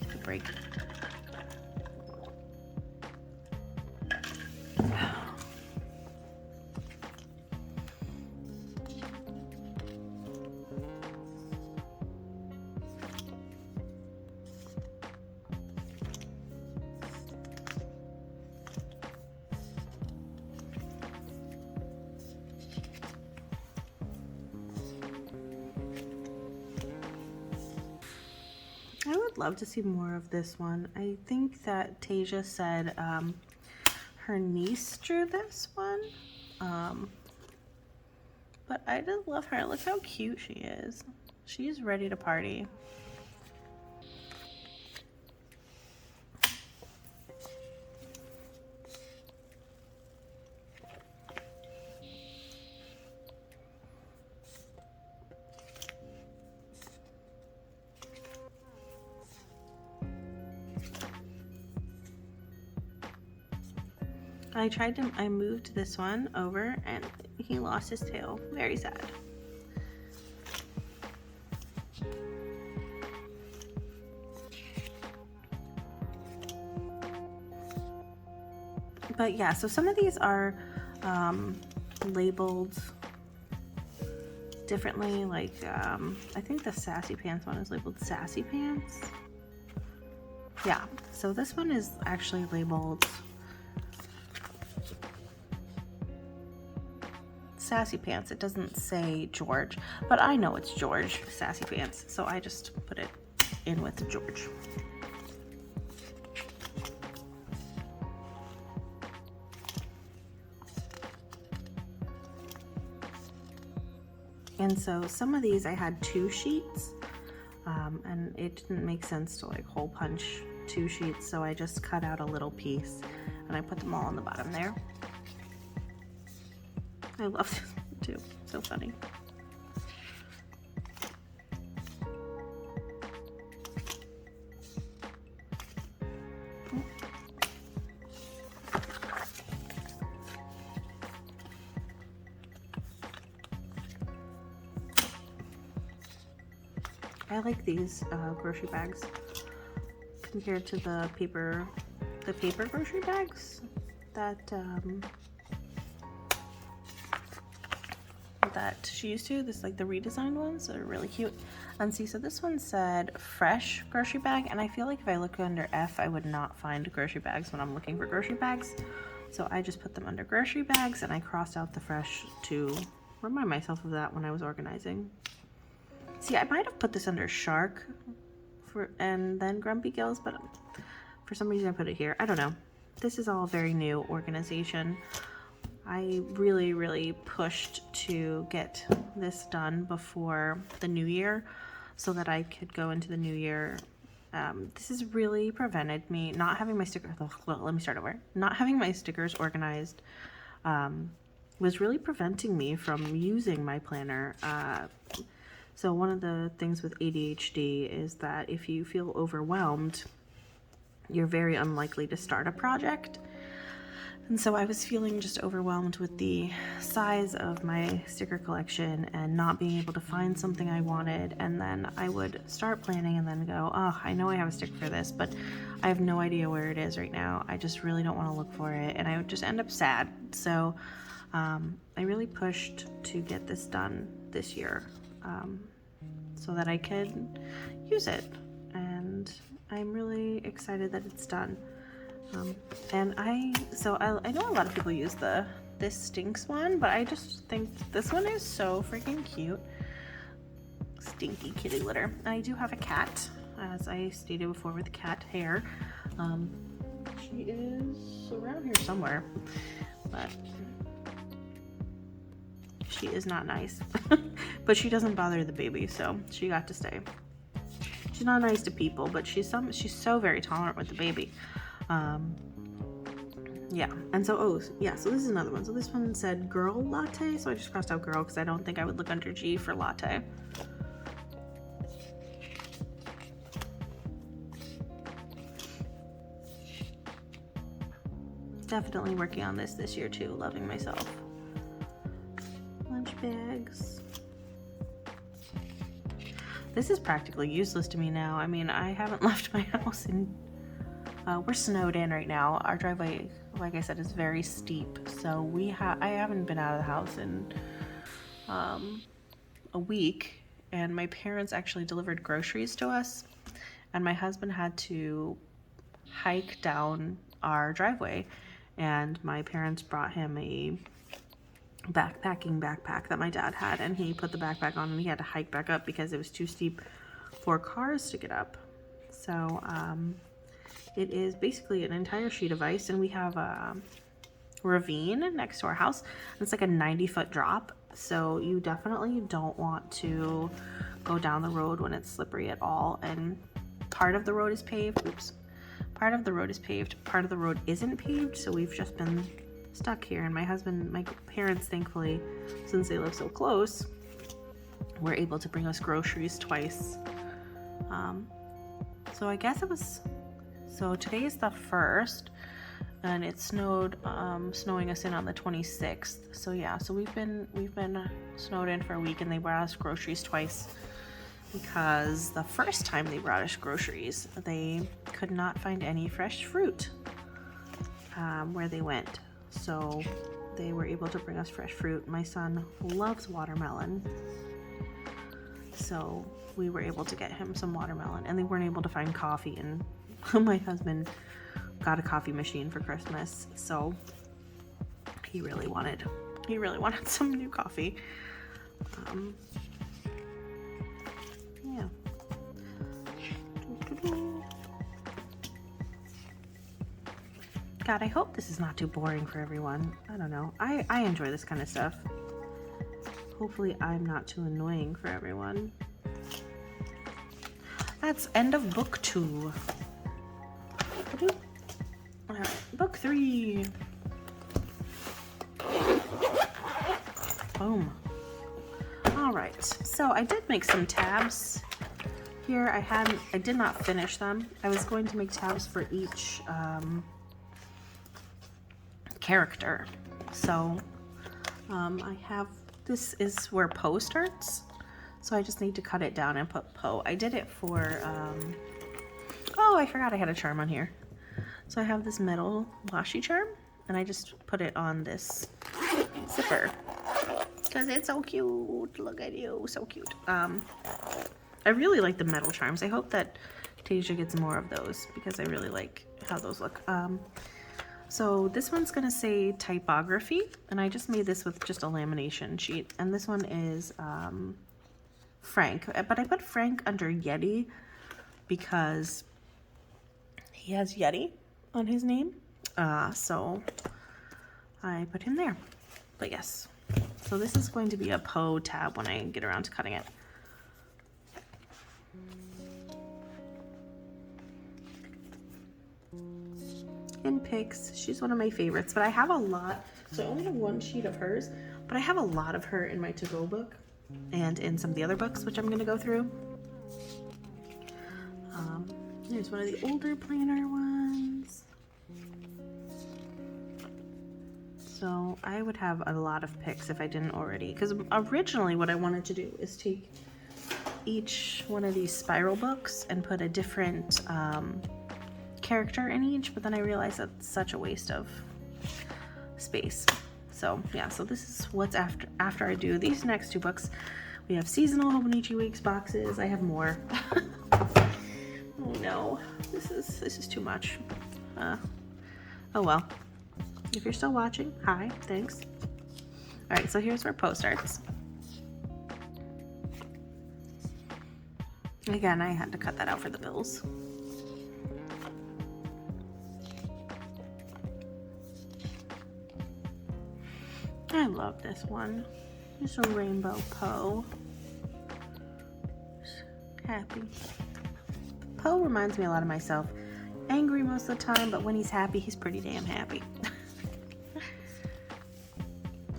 Take a break. I would love to see more of this one. I think that Tasia said her niece drew this one. But I just love her. Look how cute she is. She's ready to party. I moved this one over and he lost his tail. Very sad. But yeah, so some of these are labeled differently. Like, I think the Sassy Pants one is labeled Sassy Pants. Yeah, so this one is actually labeled Sassy Pants. It doesn't say George, but I know it's George Sassy Pants, so I just put it in with George. And so some of these I had 2 sheets, and it didn't make sense to like hole punch 2 sheets, so I just cut out a little piece and I put them all on the bottom there. I love this one too, so funny. I like these grocery bags compared to the paper grocery bags that that she used to. This like the redesigned ones are really cute. And see, so this one said fresh grocery bag, and I feel like if I look under F, I would not find grocery bags when I'm looking for grocery bags. So I just put them under grocery bags, and I crossed out the fresh to remind myself of that when I was organizing. See, I might have put this under shark and then grumpy gills, but for some reason I put it here. I don't know. This is all very new organization. I really pushed to get this done before the new year so that I could go into the new year. This has really prevented me not having my stickers. Well, let me start over. Not having my stickers organized was really preventing me from using my planner. So one of the things with ADHD is that if you feel overwhelmed, you're very unlikely to start a project. And so I was feeling just overwhelmed with the size of my sticker collection and not being able to find something I wanted. And then I would start planning and then go, oh, I know I have a sticker for this, but I have no idea where it is right now. I just really don't want to look for it. And I would just end up sad. So I really pushed to get this done this year. So that I could use it, and I'm really excited that it's done. And I know a lot of people use this stinks one, but I just think this one is so freaking cute. Stinky kitty litter. And I do have a cat, as I stated before, with cat hair. She is around here somewhere, but she is not nice. But she doesn't bother the baby, so she got to stay. She's not nice to people, but she's so very tolerant with the baby. Yeah, and so so this is another one. So this one said girl latte, so I just crossed out girl because I don't think I would look under G for latte. Definitely working on this year too, loving myself. Lunch bags. This is practically useless to me now. I mean, I haven't left my house in, we're snowed in right now. Our driveway, like I said, is very steep. So I haven't been out of the house in a week, and my parents actually delivered groceries to us, and my husband had to hike down our driveway, and my parents brought him a backpacking backpack that my dad had, and he put the backpack on and he had to hike back up because it was too steep for cars to get up. So it is basically an entire sheet of ice, and we have a ravine next to our house. It's like a 90-foot drop, so you definitely don't want to go down the road when it's slippery at all. And part of the road is paved. Part of the road is paved, part of the road isn't paved, so we've just been stuck here. And my parents, thankfully, since they live so close, were able to bring us groceries twice. So I guess so today is the 1st, and it snowed, snowing us in on the 26th. So yeah, so we've been snowed in for a week, and they brought us groceries twice because the first time they brought us groceries, they could not find any fresh fruit where they went. So they were able to bring us fresh fruit. My son loves watermelon, so we were able to get him some watermelon, and they weren't able to find coffee, and my husband got a coffee machine for Christmas, so he really wanted some new coffee. Yeah. God, I hope this is not too boring for everyone. I don't know. I enjoy this kind of stuff. Hopefully I'm not too annoying for everyone. That's end of book 2. All right, book 3. Boom. All right, so I did make some tabs here. I did not finish them. I was going to make tabs for each character. So I have, this is where Poe starts. So I just need to cut it down and put Poe. I did it for, oh, I forgot I had a charm on here. So I have this metal washi charm, and I just put it on this zipper because it's so cute. Look at you, so cute. I really like the metal charms. I hope that Tasia gets more of those because I really like how those look. So this one's gonna say typography, and I just made this with just a lamination sheet. And this one is Frank, but I put Frank under Yeti because he has Yeti on his name. So I put him there. But yes, so this is going to be a Poe tab when I get around to cutting it. And Pix, she's one of my favorites, but I have a lot. So I only have one sheet of hers, but I have a lot of her in my to-go book and in some of the other books, which I'm going to go through. Here's one of the older planner ones. So I would have a lot of Pix if I didn't already, because originally what I wanted to do is take each one of these spiral books and put a different character in each, but then I realized that's such a waste of space. So yeah, so this is what's after I do these next 2 books. We have seasonal Hobonichi Weeks boxes. I have more. Oh no, this is too much. Oh well. If you're still watching, hi, thanks. All right, so here's where Poe starts. Again, I had to cut that out for the bills. I love this one. It's a rainbow Poe. Happy. Poe reminds me a lot of myself. Angry most of the time, but when he's happy, he's pretty damn happy.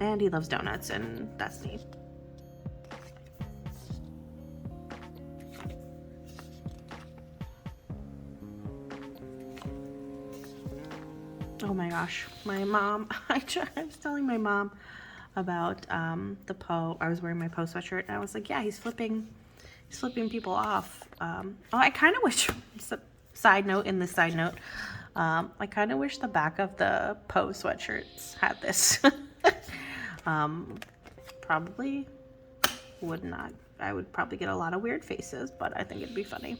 And he loves donuts, and that's me. Oh my gosh, my mom, I was telling my mom about the Poe. I was wearing my Poe sweatshirt, and I was like, yeah, he's flipping people off. Oh, I kind of wish, side note, I kind of wish the back of the Poe sweatshirts had this. Probably would not. I would probably get a lot of weird faces, but I think it'd be funny.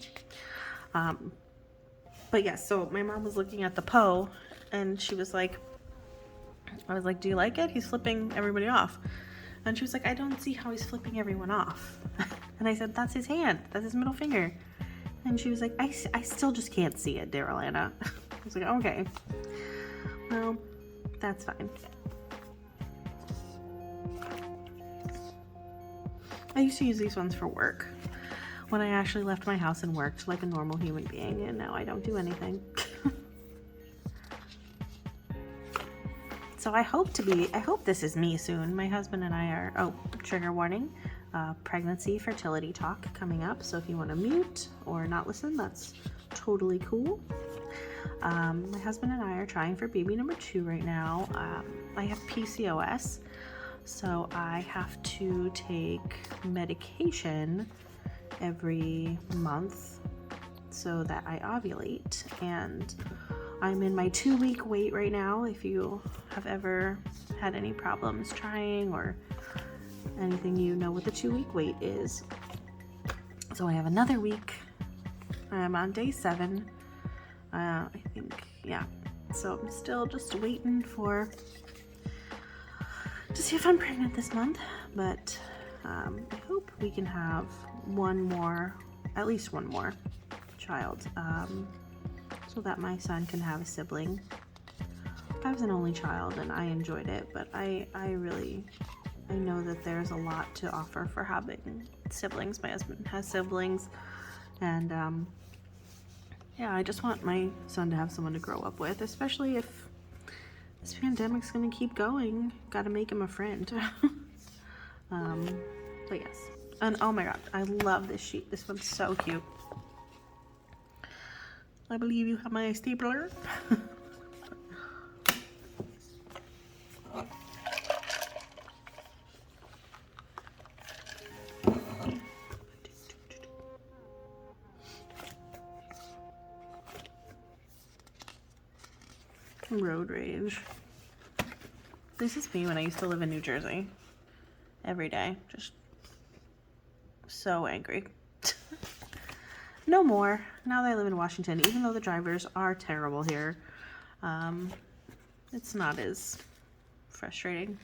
But yeah, so my mom was looking at the Poe, and she was like, I was like, do you like it? He's flipping everybody off. And she was like, I don't see how he's flipping everyone off. And I said, that's his hand. That's his middle finger. And she was like, I still just can't see it, dear Alana. I was like, okay. Well, that's fine. I used to use these ones for work when I actually left my house and worked like a normal human being, and now I don't do anything. So I hope this is me soon. My husband and I are, oh, trigger warning, pregnancy fertility talk coming up. So if you want to mute or not listen, that's totally cool. My husband and I are trying for baby number 2 right now. I have PCOS, so I have to take medication every month so that I ovulate, and I'm in my 2-week wait right now. If you have ever had any problems trying or anything, you know what the 2-week wait is. So I have another week. I'm on day 7. I think, yeah. So I'm still just waiting to see if I'm pregnant this month, but I hope we can have at least one more child, so that my son can have a sibling. I was an only child and I enjoyed it, but I I know that there's a lot to offer for having siblings. My husband has siblings, and yeah, I just want my son to have someone to grow up with, especially if this pandemic's gonna keep going. Gotta make him a friend. But yes, and oh my god, I love this sheet. This one's so cute. I believe you have my stapler. Road rage. This is me when I used to live in New Jersey. Every day, just so angry. No more. Now that I live in Washington, even though the drivers are terrible here, it's not as frustrating.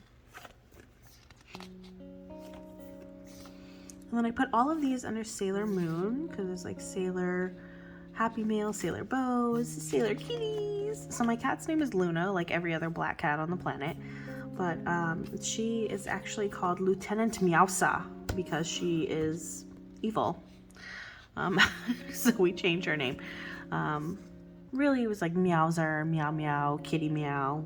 And then I put all of these under Sailor Moon, because there's like Sailor Happy Meal, Sailor Bows, Sailor Kitties. So my cat's name is Luna, like every other black cat on the planet. But she is actually called Lieutenant Meowsa because she is evil. So we changed her name. Really, it was like Meowser, Meow Meow, Kitty Meow.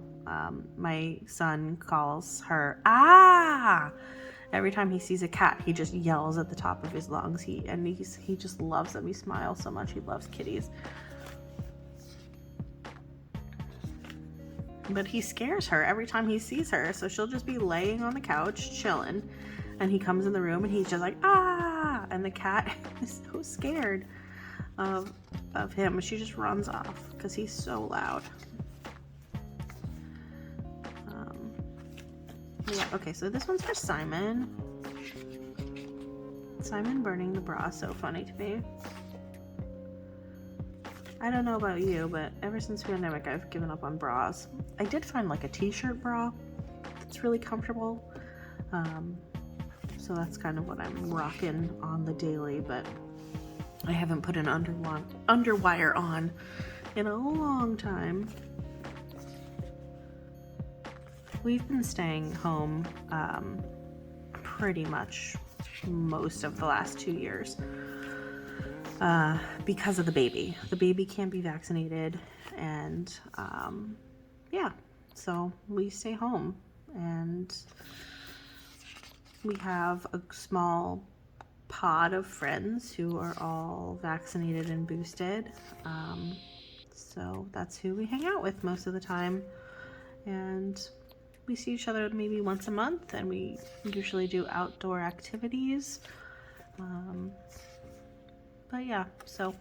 My son calls her Ah! Every time he sees a cat, he just yells at the top of his lungs. He just loves them. He smiles so much. He loves kitties. But he scares her every time he sees her. So she'll just be laying on the couch, chilling. And he comes in the room and he's just like, ah! And the cat is so scared of him. She just runs off because he's so loud. Yeah, okay, so this one's for Simon. Simon burning the bra, so funny to me. I don't know about you, but ever since pandemic, I've given up on bras. I did find like a t-shirt bra that's really comfortable. So that's kind of what I'm rocking on the daily, but I haven't put an underwire on in a long time. We've been staying home pretty much most of the last 2 years because of the baby. The baby can't be vaccinated, and yeah, so we stay home, and we have a small pod of friends who are all vaccinated and boosted. So that's who we hang out with most of the time, and we see each other maybe once a month, and we usually do outdoor activities. But yeah, so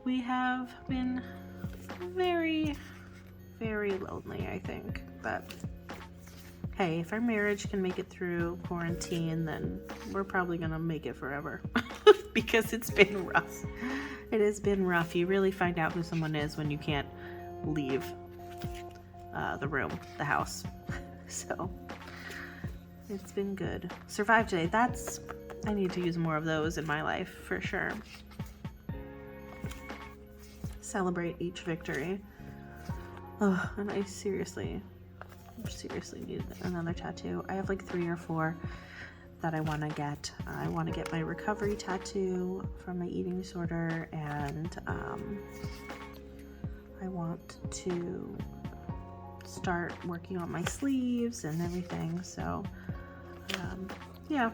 we have been very, very lonely, I think. But hey, if our marriage can make it through quarantine, then we're probably gonna make it forever because it's been rough. It has been rough. You really find out who someone is when you can't leave the room, the house. So it's been good. Survive today. I need to use more of those in my life for sure. Celebrate each victory. Oh, and I seriously need another tattoo. I have like 3 or 4 that I want to get. I want to get my recovery tattoo from my eating disorder, and I want to start working on my sleeves and everything. So yeah,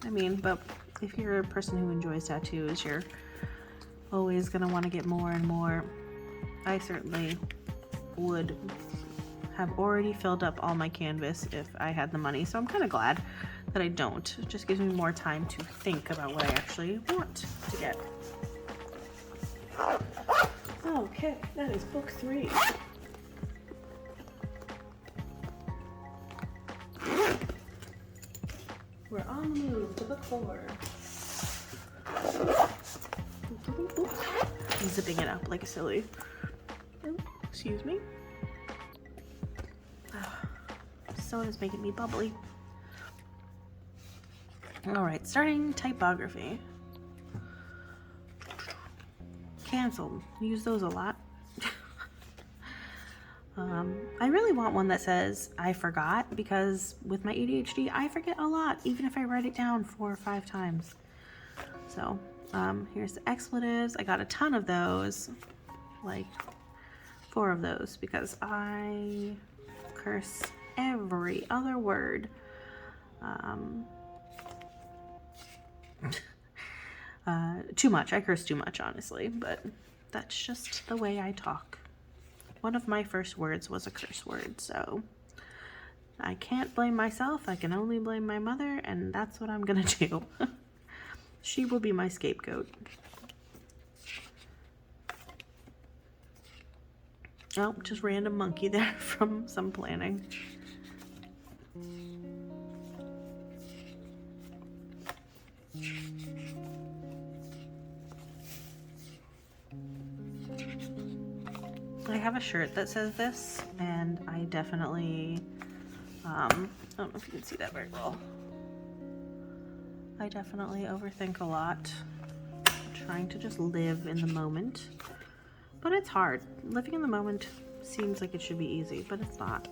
I mean, but if you're a person who enjoys tattoos, you're always gonna want to get more and more. I certainly would have already filled up all my canvas if I had the money, so I'm kind of glad that I don't. It just gives me more time to think about what I actually want to get. Okay, that is book 3. We're on the move to book 4. I'm zipping it up like a silly. Oh, excuse me. Soda's making me bubbly. Alright, starting typography. Canceled. Use those a lot. I really want one that says I forgot, because with my ADHD, I forget a lot, even if I write it down 4 or 5 times. So here's the expletives. I got a ton of those, like 4 of those, because I curse every other word. Too much. I curse too much, honestly, but that's just the way I talk. One of my first words was a curse word, so I can't blame myself. I can only blame my mother, and that's what I'm gonna do. She will be my scapegoat. Oh, just random monkey there from some planning. I have a shirt that says this, and I definitely, I don't know if you can see that very well. I definitely overthink a lot, trying to just live in the moment. But it's hard. Living in the moment seems like it should be easy, but it's not.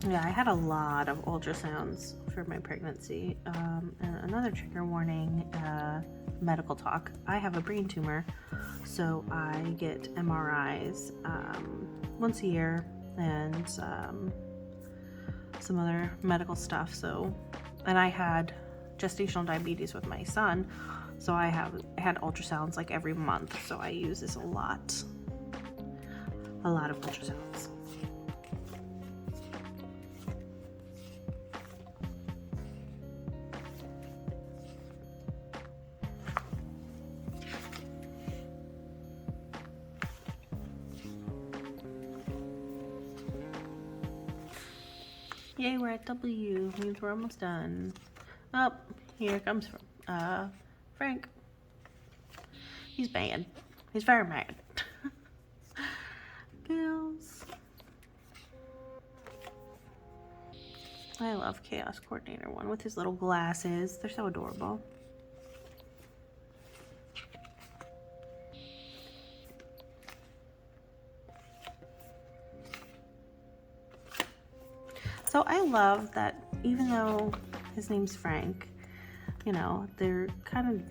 Yeah, I had a lot of ultrasounds for my pregnancy. And another trigger warning, medical talk. I have a brain tumor, so I get MRIs once a year, and some other medical stuff. So, and I had gestational diabetes with my son, so I had ultrasounds like every month. So I use this a lot of ultrasounds. Yay, we're at W. Means we're almost done. Oh, here comes Frank. He's mad. He's very mad. Bills. I love Chaos Coordinator 1 with his little glasses. They're so adorable. So I love that even though his name's Frank, you know, they're kind of,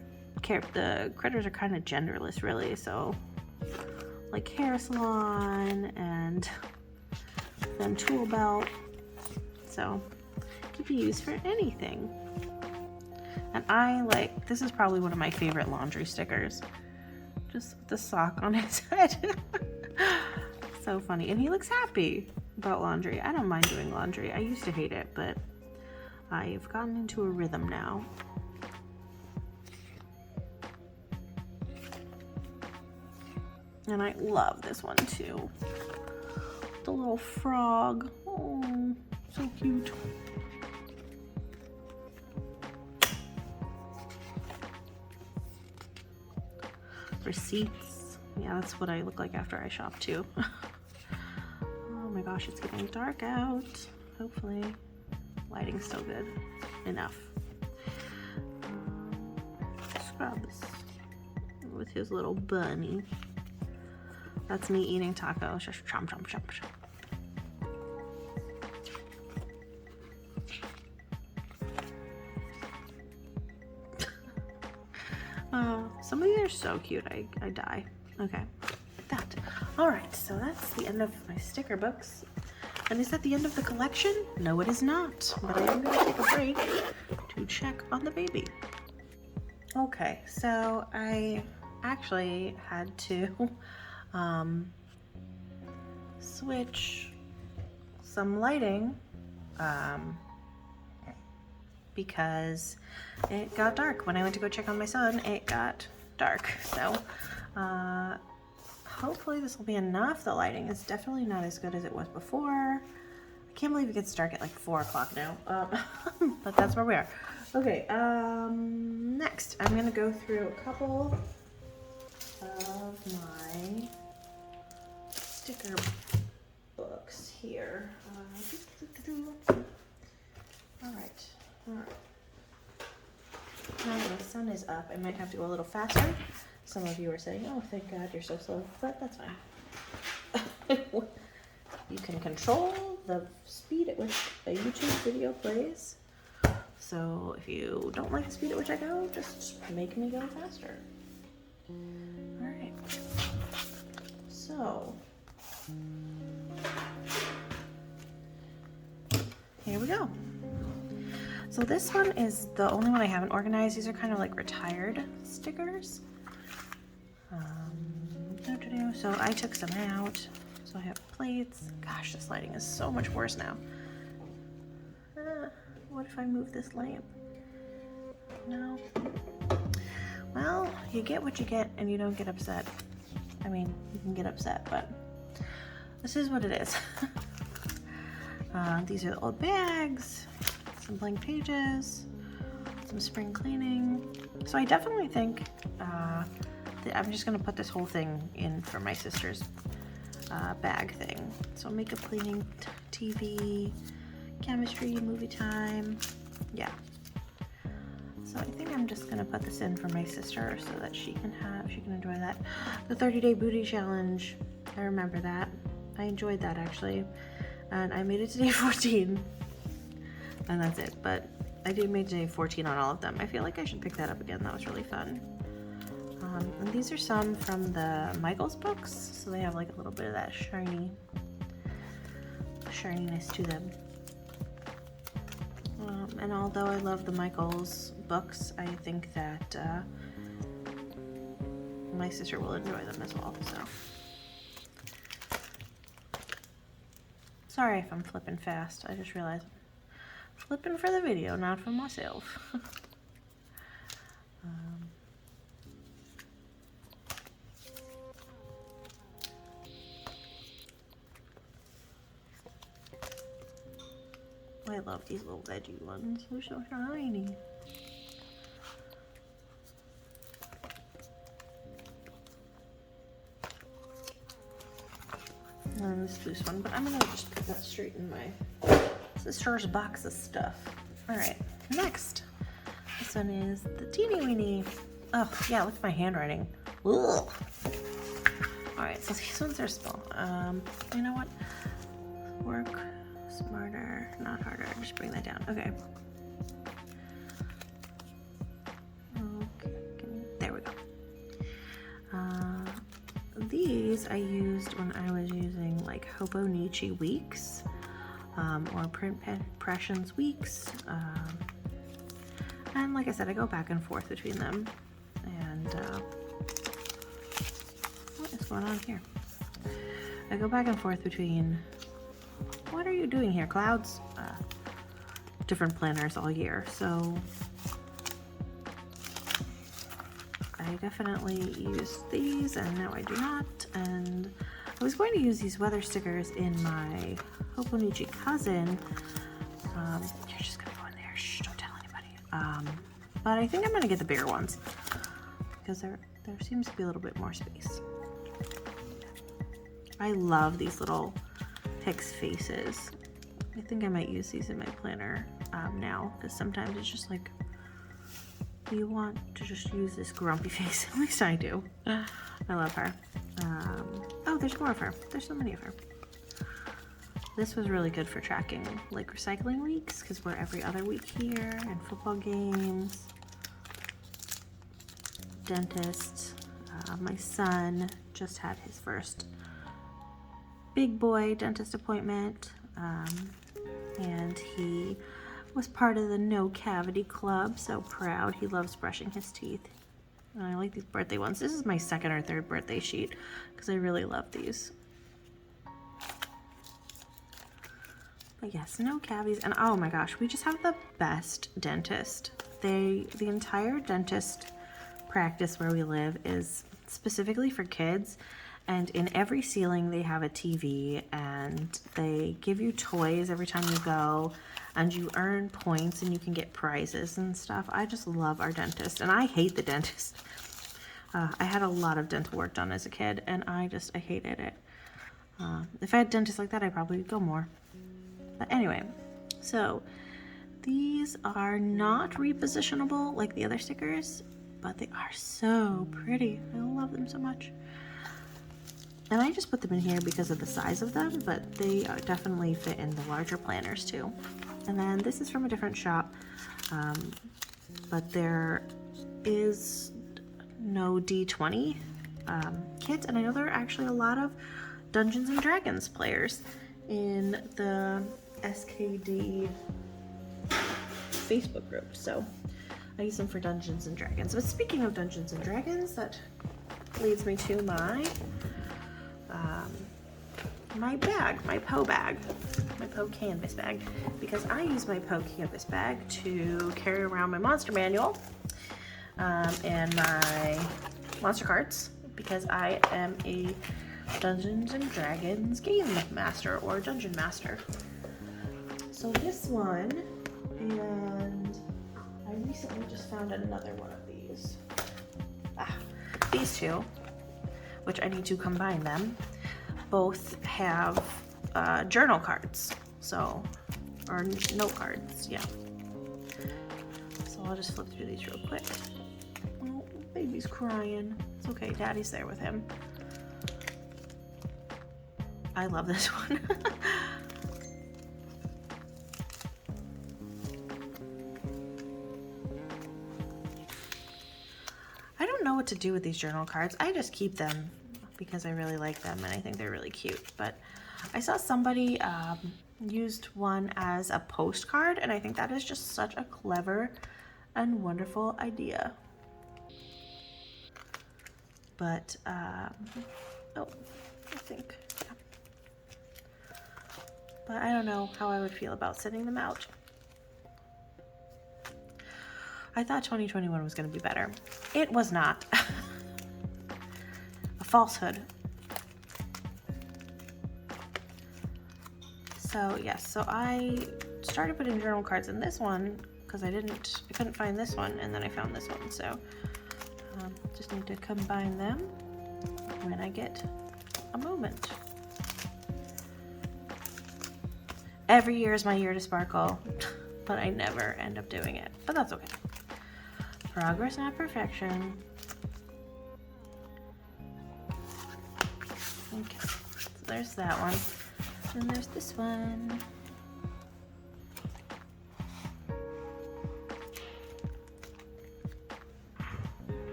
the critters are kind of genderless, really. So like hair salon and then tool belt. So it could be used for anything. And I like, this is probably one of my favorite laundry stickers. Just with the sock on his head. So funny. And he looks happy about laundry. I don't mind doing laundry. I used to hate it, but I've gotten into a rhythm now. And I love this one too. The little frog. Oh, so cute. Receipts. Yeah, that's what I look like after I shop too. Oh my gosh, it's getting dark out. Hopefully, lighting's still good enough. Scrubs with his little bunny. That's me eating tacos. Just chomp, chomp, chomp, chomp. Some of these are so cute. I die. Okay, that. All right, so that's the end of my sticker books. And is that the end of the collection? No, it is not. But I am going to take a break to check on the baby. Okay, so I actually had to switch some lighting because it got dark. When I went to go check on my son, it got dark. So hopefully this will be enough. The lighting is definitely not as good as it was before. I can't believe it gets dark at like 4 o'clock now, but that's where we are. Okay, next I'm gonna go through a couple of my sticker books here. All right. Now that the sun is up, I might have to go a little faster. Some of you are saying, oh, thank God you're so slow, but that's fine. You can control the speed at which a YouTube video plays. So if you don't like the speed at which I go, just make me go faster. All right. So here we go. So this one is the only one I haven't organized. These are kind of like retired stickers. So I took some out. So I have plates. Gosh, this lighting is so much worse now. What if I move this lamp? No. Well, you get what you get and you don't get upset. I mean, you can get upset, but this is what it is. These are the old bags, some blank pages, some spring cleaning. So I definitely think I'm just gonna put this whole thing in for my sister's bag thing. So makeup cleaning, TV, chemistry, movie time, yeah. So I think I'm just gonna put this in for my sister so that she can enjoy that. The 30-day booty challenge, I remember that. I enjoyed that actually. And I made it to day 14. And that's it, but I did make day 14 on all of them. I feel like I should pick that up again. That was really fun. And these are some from the Michaels books, so they have like a little bit of that shininess to them. And although I love the Michaels books, I think that my sister will enjoy them as well. So sorry if I'm flipping fast. I just realized I'm flipping for the video, not for myself. I love these little veggie ones. They're so shiny. And this loose one, but I'm gonna just put that straight in my sister's box of stuff. All right, next. This one is the teeny weeny. Oh yeah, look at my handwriting. Ugh. All right, so these ones are small. You know what? Work smarter, not harder. Just bring that down. Okay. There we go. These I used when I was using like Hobonichi weeks or Print Impressions weeks. And like I said, I go back and forth between them. And what is going on here? I go back and forth between. What are you doing here, Clouds? Different planners all year, so I definitely use these, and now I do not. And I was going to use these weather stickers in my Hobonichi cousin. You're just gonna go in there. Shh, don't tell anybody. But I think I'm gonna get the bigger ones because there seems to be a little bit more space. I love these little Pix faces. I think I might use these in my planner now, because sometimes it's just like you want to just use this grumpy face. At least I do. I love her. Oh, there's more of her. There's so many of her. This was really good for tracking like recycling weeks, because we're every other week here, and football games, dentist. My son just had his first big boy dentist appointment, and he was part of the No Cavity Club. So proud. He loves brushing his teeth. And I like these birthday ones. This is my second or third birthday sheet because I really love these. But yes, no cavities. And oh my gosh, we just have the best dentist. The entire dentist practice where we live is specifically for kids. And in every ceiling they have a TV, and they give you toys every time you go, and you earn points and you can get prizes and stuff. I just love our dentist, and I hate the dentist. I had a lot of dental work done as a kid, and I hated it. If I had dentists like that, I probably would go more. But anyway, so these are not repositionable like the other stickers, but they are so pretty. I love them so much. And I just put them in here because of the size of them, but they definitely fit in the larger planners too. And then this is from a different shop, but there is no D20 kit, and I know there are actually a lot of Dungeons and Dragons players in the SKD Facebook group, so I use them for Dungeons and Dragons. But speaking of Dungeons and Dragons, that leads me to my bag, my Poe bag, my Poe canvas bag, because I use my Poe canvas bag to carry around my monster manual and my monster cards, because I am a Dungeons and Dragons game master or dungeon master. So this one, and I recently just found another one of these. These two, which I need to combine them, both have journal cards, or note cards, yeah. So I'll just flip through these real quick. Oh, baby's crying. It's okay, Daddy's there with him. I love this one. I don't know what to do with these journal cards. I just keep them because I really like them and I think they're really cute. But I saw somebody used one as a postcard, and I think that is just such a clever and wonderful idea. But, oh, I think, yeah. But I don't know how I would feel about sending them out. I thought 2021 was going to be better. It was not. A falsehood. So yes, so I started putting journal cards in this one because I couldn't find this one, and then I found this one. So just need to combine them when I get a moment. Every year is my year to sparkle, but I never end up doing it. But that's okay. Progress, not perfection. Okay, so there's that one. And there's this one.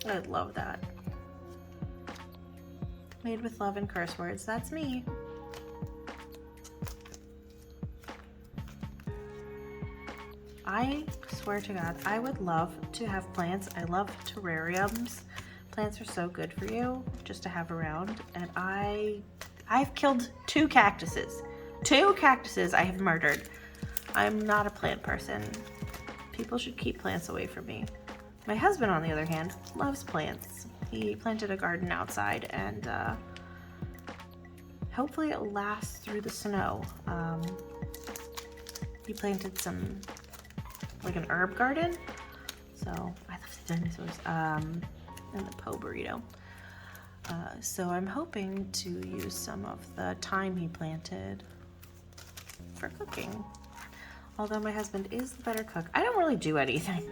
I love that. Made with love and curse words. That's me. I swear to God, I would love to have plants. I love terrariums. Plants are so good for you just to have around. And I've killed 2 cactuses. 2 cactuses I have murdered. I'm not a plant person. People should keep plants away from me. My husband, on the other hand, loves plants. He planted a garden outside, and hopefully it lasts through the snow. He planted some, like an herb garden. So I love the dinosaurs. And the Poe burrito. So I'm hoping to use some of the thyme he planted for cooking. Although my husband is the better cook. I don't really do anything.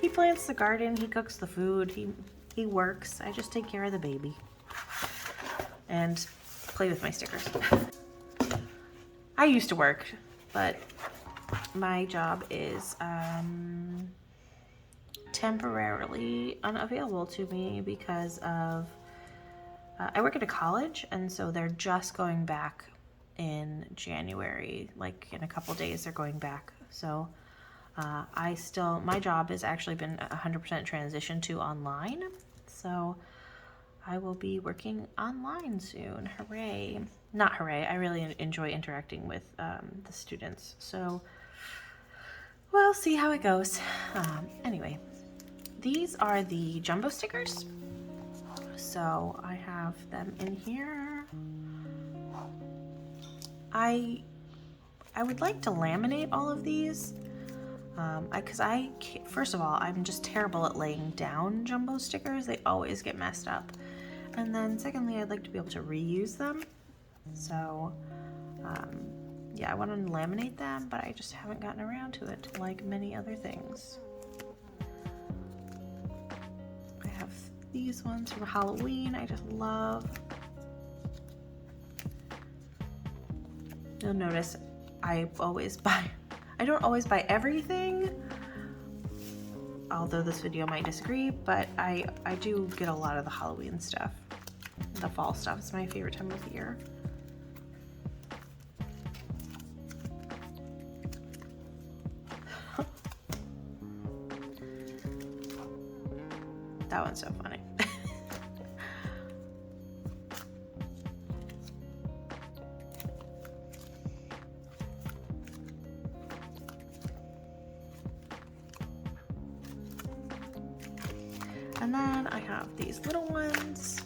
He plants the garden, he cooks the food, he works. I just take care of the baby and play with my stickers. I used to work, but my job is temporarily unavailable to me because of I work at a college, and so they're just going back in January. Like in a couple days they're going back. So my job has actually been 100% transitioned to online. So I will be working online soon. Hooray. Not hooray, I really enjoy interacting with the students. So we'll see how it goes. Anyway, these are the jumbo stickers. So I have them in here. I I would like to laminate all of these. Because first of all, I'm just terrible at laying down jumbo stickers. They always get messed up. And then secondly, I'd like to be able to reuse them. So, yeah, I want to laminate them, but I just haven't gotten around to it, like many other things. I have these ones from Halloween I just love. You'll notice I don't always buy everything, although this video might disagree, but I do get a lot of the Halloween stuff. The fall stuff is my favorite time of year. That one's so funny. And then I have these little ones.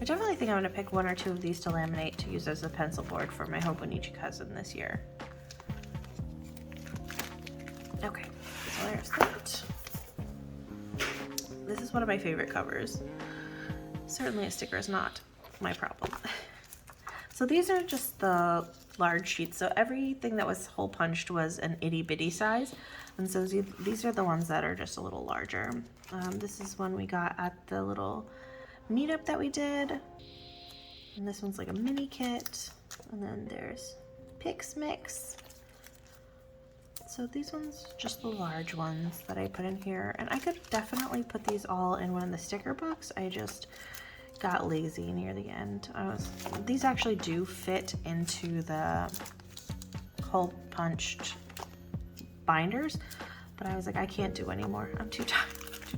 I definitely think I'm going to pick one or two of these to laminate to use as a pencil board for my Hobonichi cousin this year. Okay, so there's that. This is one of my favorite covers. Certainly a sticker is not my problem. So these are just the large sheets. So everything that was hole punched was an itty bitty size. And so these are the ones that are just a little larger. This is one we got at the little meetup that we did. And this one's like a mini kit. And then there's Pix Mix. So these ones, just the large ones that I put in here. And I could definitely put these all in one of the sticker books. I just got lazy near the end. These actually do fit into the hole punched binders, but I was like, I can't do anymore. I'm too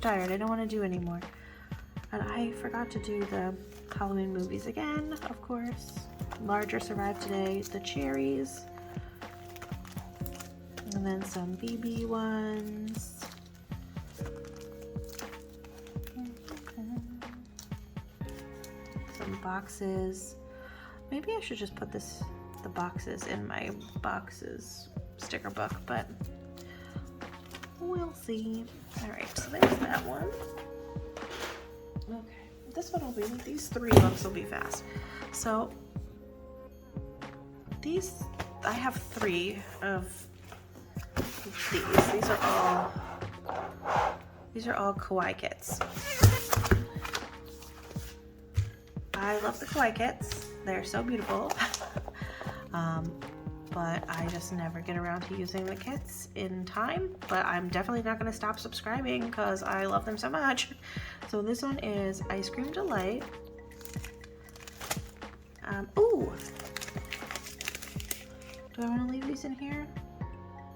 tired. I don't want to do anymore. And I forgot to do the Halloween movies again, of course. Larger survived today. The cherries. And then some BB ones. Some boxes. Maybe I should just put the boxes in my boxes sticker book, but we'll see. Alright, so there's that one. Okay, this one will be, these three books will be fast. So, I have three of these. These are all Kawaii Kits. I love the Kawaii Kits. They're so beautiful. But I just never get around to using the kits in time. But I'm definitely not going to stop subscribing because I love them so much. So this one is Ice Cream Delight. Ooh! Do I want to leave these in here?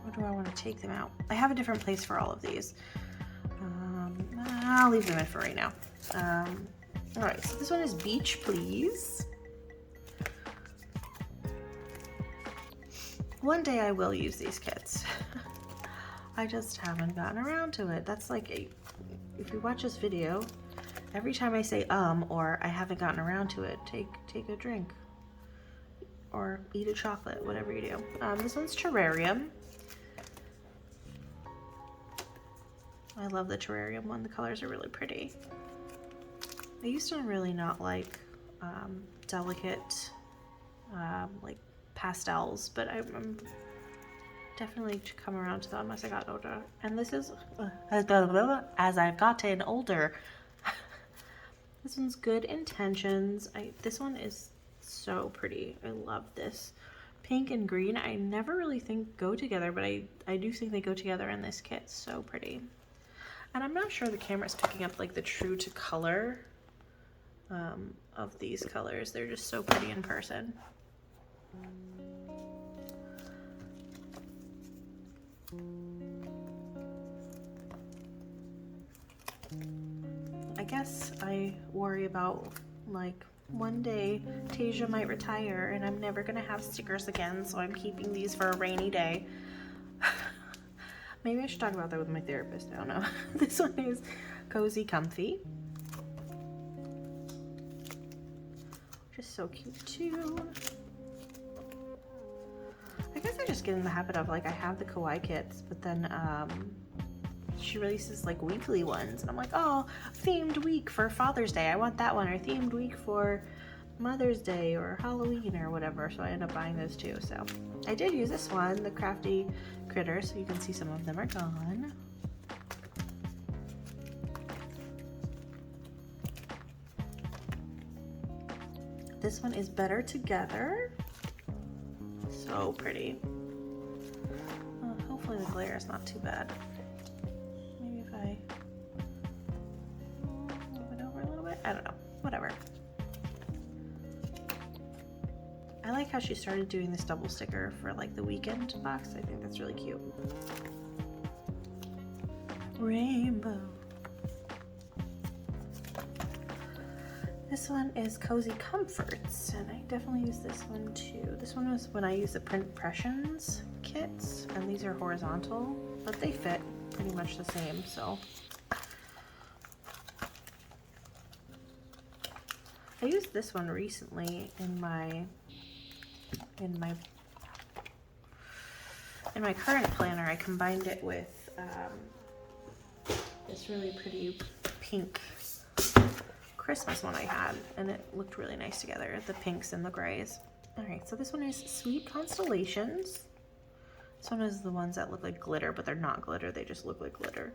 Or do I want to take them out? I have a different place for all of these. I'll leave them in for right now. Alright, so this one is Beach Please. One day I will use these kits. I just haven't gotten around to it. That's like if you watch this video, every time I say or I haven't gotten around to it, take a drink. Or eat a chocolate, whatever you do. This one's Terrarium. I love the Terrarium one. The colors are really pretty. I used to really not like delicate like pastels, but I'm definitely come around to them as I got older. And this is as I've gotten older. This one's Good Intentions. This one is so pretty. I love this. Pink and green, I never really think go together, but I do think they go together in this kit. So pretty. And I'm not sure the camera's picking up like the true to color of these colors. They're just so pretty in person. I guess I worry about like one day Tasia might retire and I'm never gonna have stickers again, so I'm keeping these for a rainy day. Maybe I should talk about that with my therapist. I don't know. This one is Cozy Comfy. Just so cute too. I guess I just get in the habit of, like, I have the Kawaii Kits, but then she releases like weekly ones, and I'm like, oh, themed week for Father's Day, I want that one, or themed week for Mother's Day or Halloween or whatever, so I end up buying those too. So I did use this one, the Crafty Critter, so you can see some of them are gone. This one is Better Together. So pretty. Hopefully the glare is not too bad. Maybe if I move it over a little bit, I don't know, whatever. I like how she started doing this double sticker for like the weekend box. I think that's really cute. Rainbow. This one is Cozy Comforts, and I definitely use this one too. This one was when I used the Print Impressions kits, and these are horizontal, but they fit pretty much the same, so. I used this one recently in my current planner. I combined it with this really pretty pink Christmas one I had, and it looked really nice together, the pinks and the grays. All right, so this one is Sweet Constellations. This one is the ones that look like glitter, but they're not glitter, they just look like glitter.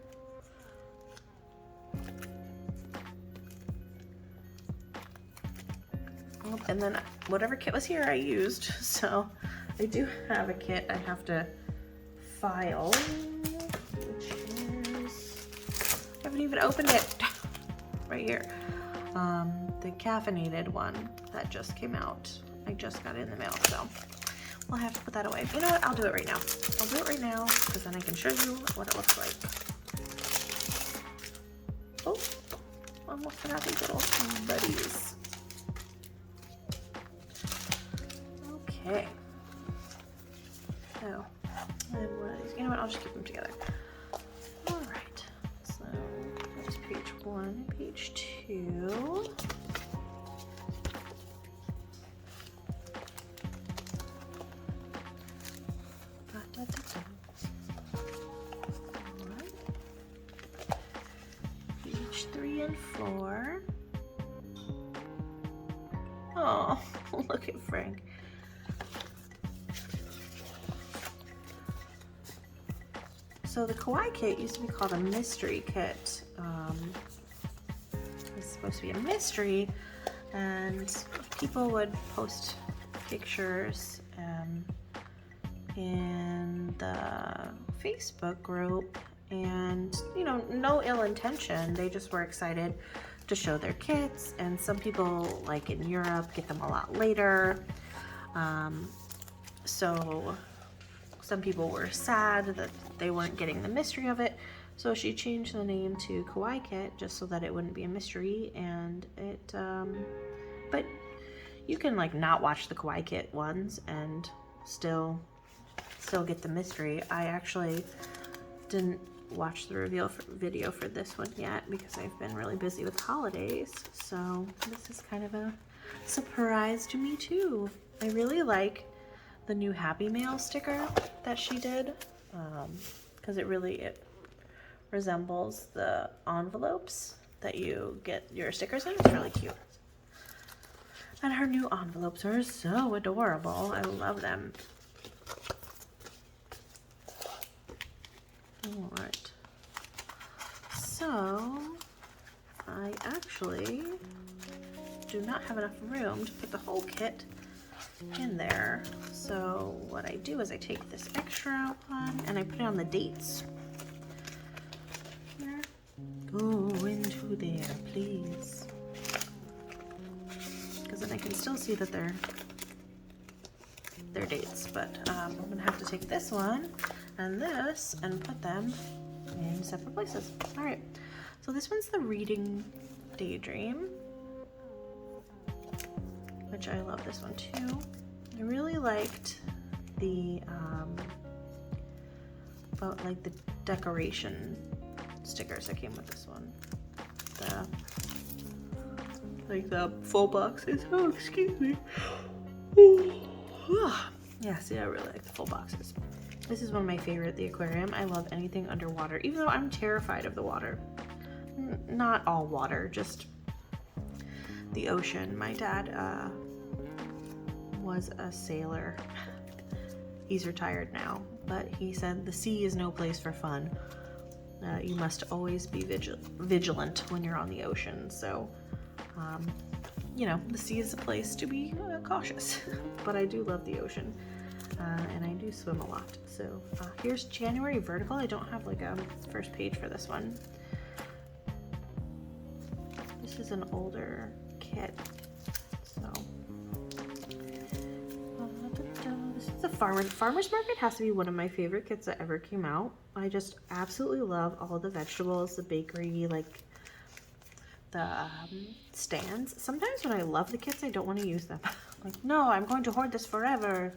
And then whatever kit was here I used, so I do have a kit I have to file, which is, I haven't even opened it, right here. The caffeinated one that just came out. I just got it in the mail, so we'll have to put that away. You know what, I'll do it right now. I'll do it right now, because then I can show you what it looks like. Oh, almost forgot these little buddies. Okay. So, and one of these, you know what, I'll just keep them together. Alright, so that's page 1 and page 2. Page 3 and 4. Oh, look at Frank. So the Kawaii Kit used to be called a mystery kit. It's supposed to be a mystery, and people would post pictures in the Facebook group, and you know, no ill intention, they just were excited to show their kits, and some people, like in Europe, get them a lot later. So some people were sad that they weren't getting the mystery of it, so she changed the name to Kawaii Kit just so that it wouldn't be a mystery. And it but you can like not watch the Kawaii Kit ones and still get the mystery. I actually didn't watch the reveal video for this one yet because I've been really busy with holidays, so this is kind of a surprise to me too. I really like the new Happy Mail sticker that she did, because it resembles the envelopes that you get your stickers in. It's really cute. And her new envelopes are so adorable. I love them. Alright. So, I actually do not have enough room to put the whole kit in there. So what I do is I take this extra one and I put it on the dates. Here. Go into there, please. Because then I can still see that they're dates, but I'm gonna have to take this one and this and put them in separate places. All right, so this one's the Reading Daydream, which I love this one too. I really liked the about like the decoration stickers that came with this one. The full boxes. Oh, excuse me. Yeah, see, I really like the full boxes. This is one of my favorite, the aquarium. I love anything underwater, even though I'm terrified of the water. Not all water, just the ocean. My dad was a sailor. He's retired now, but he said the sea is no place for fun. You must always be vigilant when you're on the ocean. So, you know, the sea is a place to be cautious. But I do love the ocean, and I do swim a lot. So here's January vertical. I don't have like a first page for this one. This is an older kit. So this is the farmer's market. Has to be one of my favorite kits that ever came out. I just absolutely love all the vegetables, the bakery, like the stands. Sometimes when I love the kits, I don't want to use them. Like, no, I'm going to hoard this forever.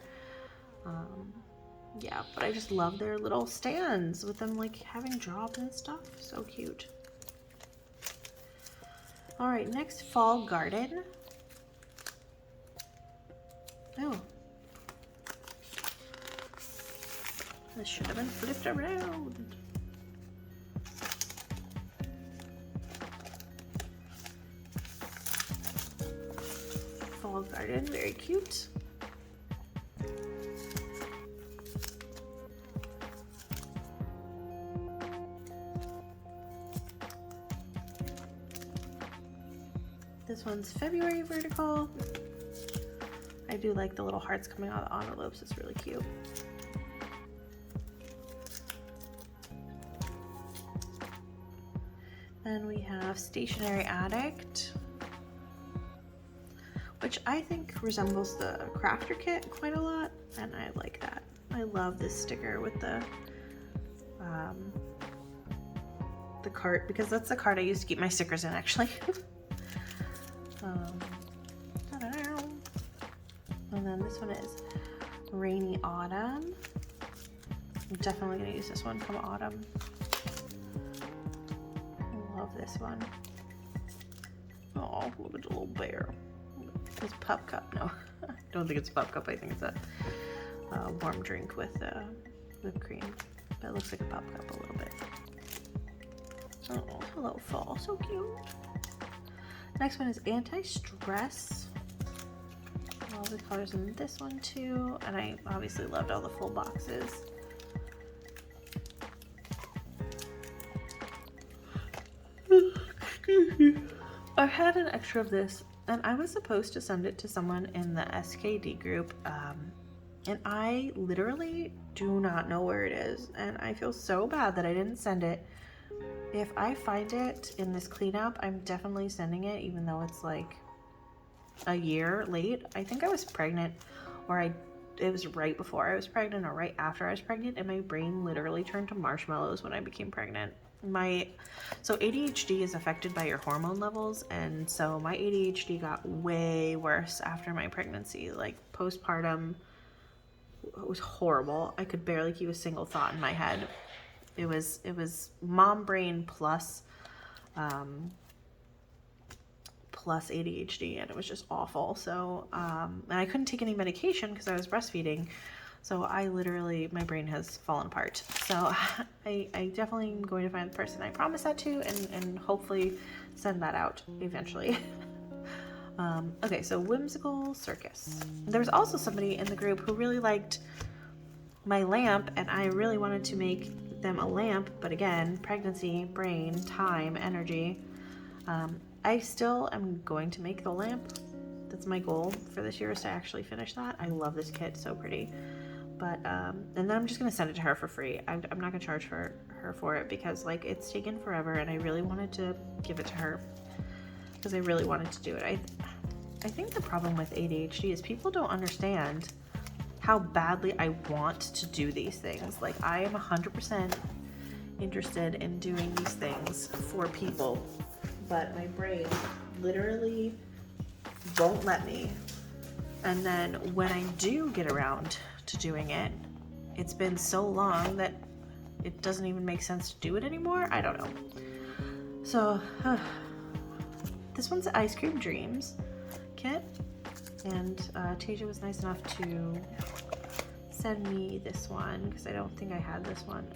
Yeah, but I just love their little stands with them like having jobs and stuff. So cute. All right, next, fall garden. Oh, this should have been flipped around. Fall garden, very cute. This one's February vertical. I do like the little hearts coming out of the envelopes. It's really cute. Then we have Stationery Addict, which I think resembles the Crafter kit quite a lot, and I like that. I love this sticker with the cart, because that's the cart I used to keep my stickers in, actually. And then this one is Rainy Autumn. I'm definitely going to use this one come autumn. I love this one. Oh, look at the little bear. It's Pup Cup. No, I don't think it's Pup Cup. I think it's a warm drink with whipped cream. But it looks like a Pup Cup a little bit. Oh, hello fall. So cute. Next one is Anti-Stress. All the colors in this one too, and I obviously loved all the full boxes. I had an extra of this, and I was supposed to send it to someone in the SKD group, and I literally do not know where it is, and I feel so bad that I didn't send it. If I find it in this cleanup, I'm definitely sending it, even though it's like a year late. I think I was pregnant, or it was right before I was pregnant or right after I was pregnant, and my brain literally turned to marshmallows when I became pregnant. So ADHD is affected by your hormone levels, and so my ADHD got way worse after my pregnancy. Like postpartum, it was horrible. I could barely keep a single thought in my head. It was mom brain plus ADHD, and it was just awful. So and I couldn't take any medication because I was breastfeeding, so I literally, my brain has fallen apart. So I definitely am going to find the person I promised that to, and hopefully send that out eventually. Okay, so Whimsical Circus. There was also somebody in the group who really liked my lamp, and I really wanted to make them a lamp, but again, pregnancy, brain, time, energy. I still am going to make the lamp. That's my goal for this year, is to actually finish that. I love this kit, so pretty. But and then I'm just gonna send it to her for free. I'm not gonna charge her for it, because like it's taken forever, and I really wanted to give it to her because I really wanted to do it. I think the problem with ADHD is people don't understand how badly I want to do these things. Like, I am 100% interested in doing these things for people, but my brain literally won't let me. And then when I do get around to doing it, it's been so long that it doesn't even make sense to do it anymore. I don't know. So this one's the Ice Cream Dreams kit, and Tasia was nice enough to send me this one because I don't think I had this one.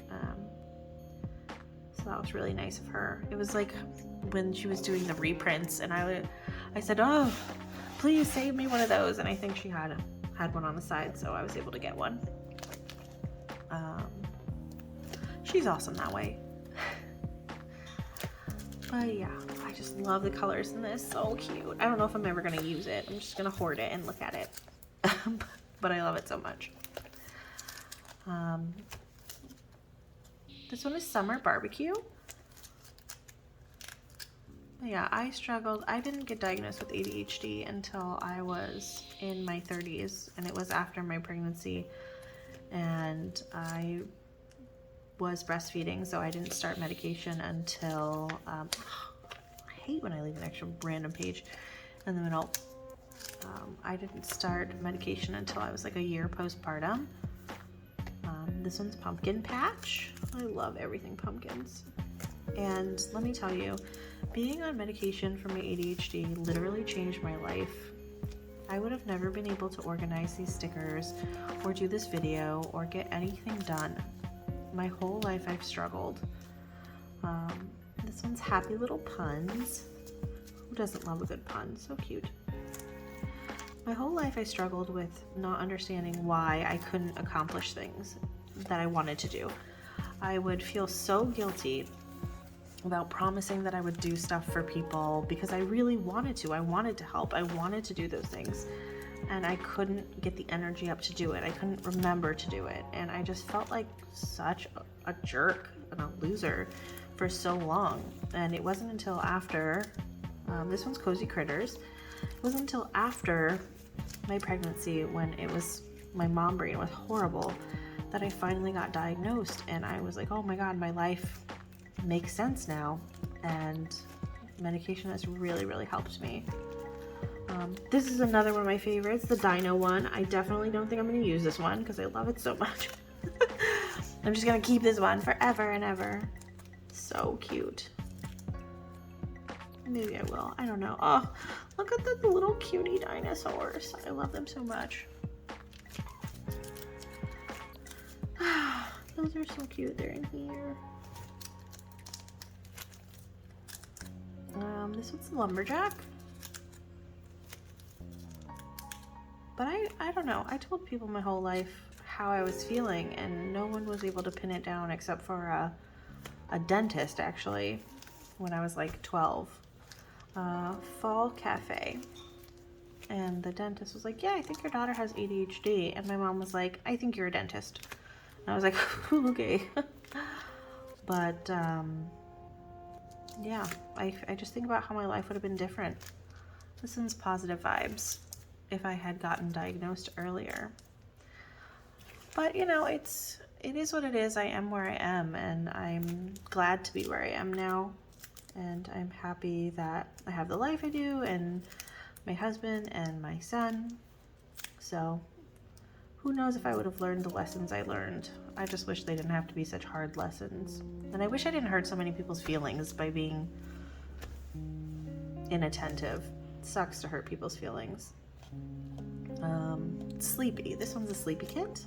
So that was really nice of her. It was like when she was doing the reprints, and I said, oh, please save me one of those. And I think she had one on the side, so I was able to get one. She's awesome that way. But yeah, I just love the colors in this. So cute. I don't know if I'm ever gonna use it. I'm just gonna hoard it and look at it. But I love it so much. This one is Summer Barbecue. Yeah, I struggled. I didn't get diagnosed with ADHD until I was in my 30s, and it was after my pregnancy, and I was breastfeeding, so I didn't start medication until, I hate when I leave an extra random page in the middle. I didn't start medication until I was like a year postpartum. This one's Pumpkin Patch. I love everything pumpkins. And let me tell you, being on medication for my ADHD literally changed my life. I would have never been able to organize these stickers or do this video or get anything done. My whole life I've struggled. This one's Happy Little Puns. Who doesn't love a good pun? So cute. My whole life I struggled with not understanding why I couldn't accomplish things that I wanted to do. I would feel so guilty about promising that I would do stuff for people because I really wanted to. I wanted to help. I wanted to do those things. And I couldn't get the energy up to do it. I couldn't remember to do it. And I just felt like such a jerk and a loser for so long. And it wasn't until after, this one's Cozy Critters. It wasn't until after my pregnancy, when my mom brain was horrible, that I finally got diagnosed. And I was like, oh my God, my life makes sense now. And medication has really, really helped me. This is another one of my favorites, the Dino one. I definitely don't think I'm going to use this one because I love it so much. I'm just going to keep this one forever and ever. So cute. Maybe I will. I don't know. Oh, look at the little cutie dinosaurs. I love them so much. Those are so cute. They're in here. This one's the Lumberjack. But I don't know. I told people my whole life how I was feeling, and no one was able to pin it down except for a dentist, actually, when I was like 12. Fall Cafe. And the dentist was like, yeah, I think your daughter has ADHD. And my mom was like, I think you're a dentist. And I was like, okay. But, yeah, I just think about how my life would have been different. This one's Positive Vibes if I had gotten diagnosed earlier. But, you know, it is what it is. I am where I am, and I'm glad to be where I am now. And I'm happy that I have the life I do, and my husband and my son. So who knows if I would have learned the lessons I learned. I just wish they didn't have to be such hard lessons. And I wish I didn't hurt so many people's feelings by being inattentive. It sucks to hurt people's feelings. Sleepy. This one's a Sleepy Kit.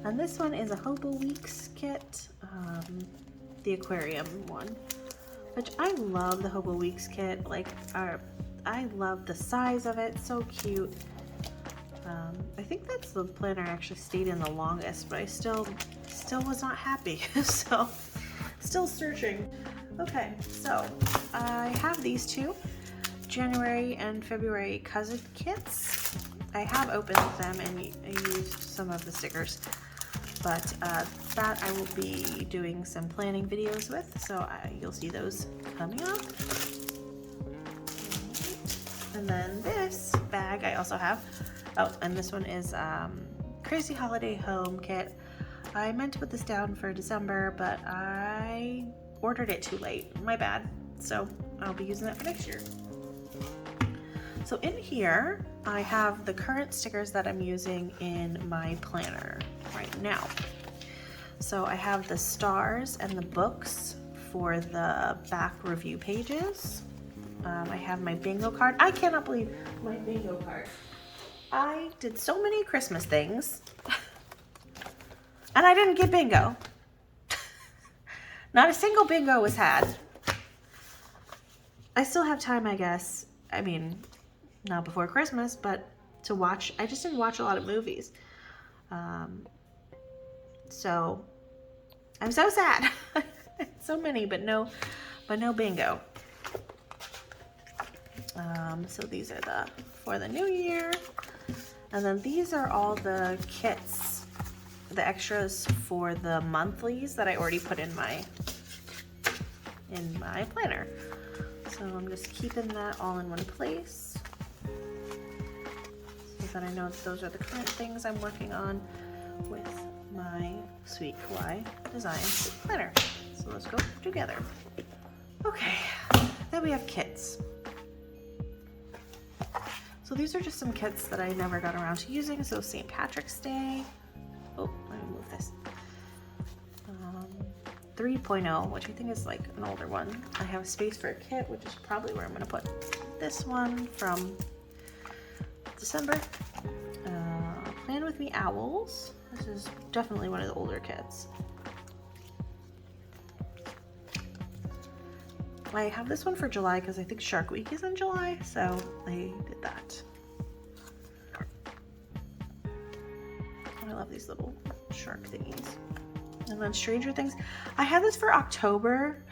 And this one is a Hobo Weeks kit, the aquarium one, which I love the Hobo Weeks kit. Like, I love the size of it, so cute. I think that's the planner I actually stayed in the longest, but I still was not happy, so still searching. Okay, so I have these two, January and February cousin kits. I have opened them and I used some of the stickers, but that I will be doing some planning videos with, so you'll see those coming up. And then this bag I also have. Oh, and this one is Crazy Holiday Home Kit. I meant to put this down for December, but I ordered it too late. My bad. So I'll be using it for next year. So in here, I have the current stickers that I'm using in my planner right now. So I have the stars and the books for the back review pages. I have my bingo card. I cannot believe my bingo card. I did so many Christmas things and I didn't get bingo. Not a single bingo was had. I still have time, I guess. I mean, not before Christmas, but to watch. I just didn't watch a lot of movies. So I'm so sad. So many, but no bingo. So these are for the new year. And then these are all the kits, the extras for the monthlies that I already put in my planner. So I'm just keeping that all in one place so that I know that those are the current things I'm working on with my Swert Kawaii Design planner. So let's go together. Okay, then we have kits. So these are just some kits that I never got around to using. So St. Patrick's Day. Oh, let me move this. 3.0, which I think is like an older one. I have space for a kit, which is probably where I'm going to put this one from December. Plan With Me Owls. This is definitely one of the older kits. I have this one for July because I think Shark Week is in July, so I did that. I love these little shark thingies. And then Stranger Things. I had this for October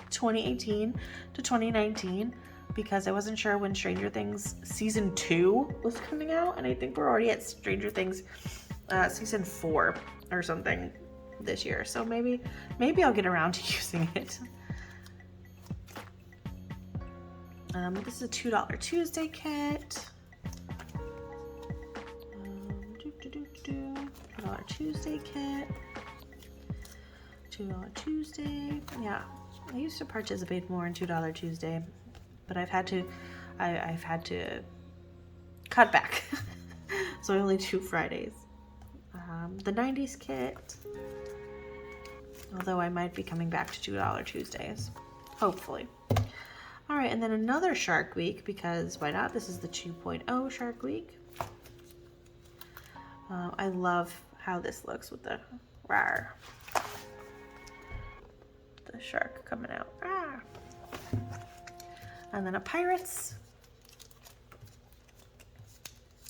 2018 to 2019 because I wasn't sure when Stranger Things season 2 was coming out, and I think we're already at Stranger Things season 4 or something this year. So maybe I'll get around to using it. This is a $2 Tuesday kit. $2 Tuesday kit. $2 Tuesday. Yeah, I used to participate more in $2 Tuesday, but I've had to cut back. So I only do Fridays. The 90s kit. Although I might be coming back to $2 Tuesdays, hopefully. All right, and then another Shark Week, because why not? This is the 2.0 Shark Week. I love how this looks with the shark coming out. And then a Pirates.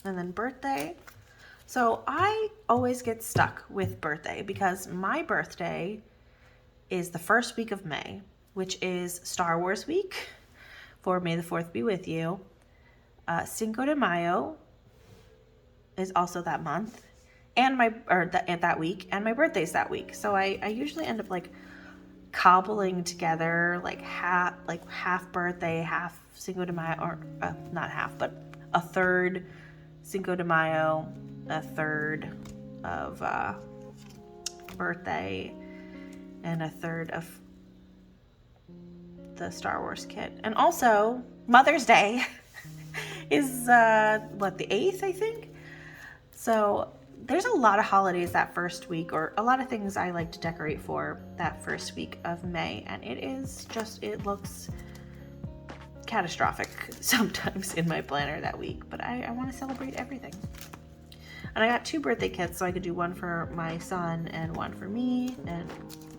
And then birthday. So I always get stuck with birthday because my birthday is the first week of May, which is Star Wars week. For May the 4th be with you. Cinco de Mayo is also that month, and that week, and my birthday's that week. So I usually end up like cobbling together like half birthday, half Cinco de Mayo, or not half, but a third Cinco de Mayo, a third of birthday, and a third of the Star Wars kit. And also Mother's Day is the 8th, I think. So there's a lot of holidays that first week, or a lot of things I like to decorate for that first week of May, and it looks catastrophic sometimes in my planner that week, but I want to celebrate everything. And I got 2 birthday kits, so I could do one for my son and one for me,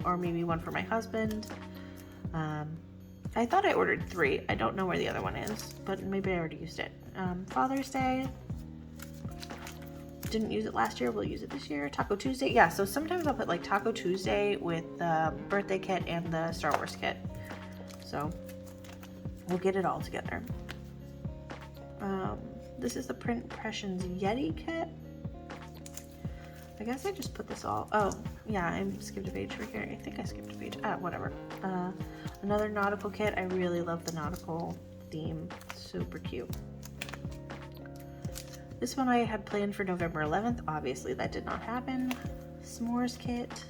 or maybe one for my husband. I thought I ordered 3. I don't know where the other one is, but maybe I already used it. Father's Day. Didn't use it last year. We'll use it this year. Taco Tuesday. Yeah, so sometimes I'll put like Taco Tuesday with the birthday kit and the Star Wars kit. So we'll get it all together. This is the Print Impressions Yeti kit. I guess I just put this all. Oh, yeah, I skipped a page right here. I think I skipped a page. Whatever. Another nautical kit. I really love the nautical theme. Super cute. This one I had planned for November 11th. Obviously, that did not happen. S'mores kit.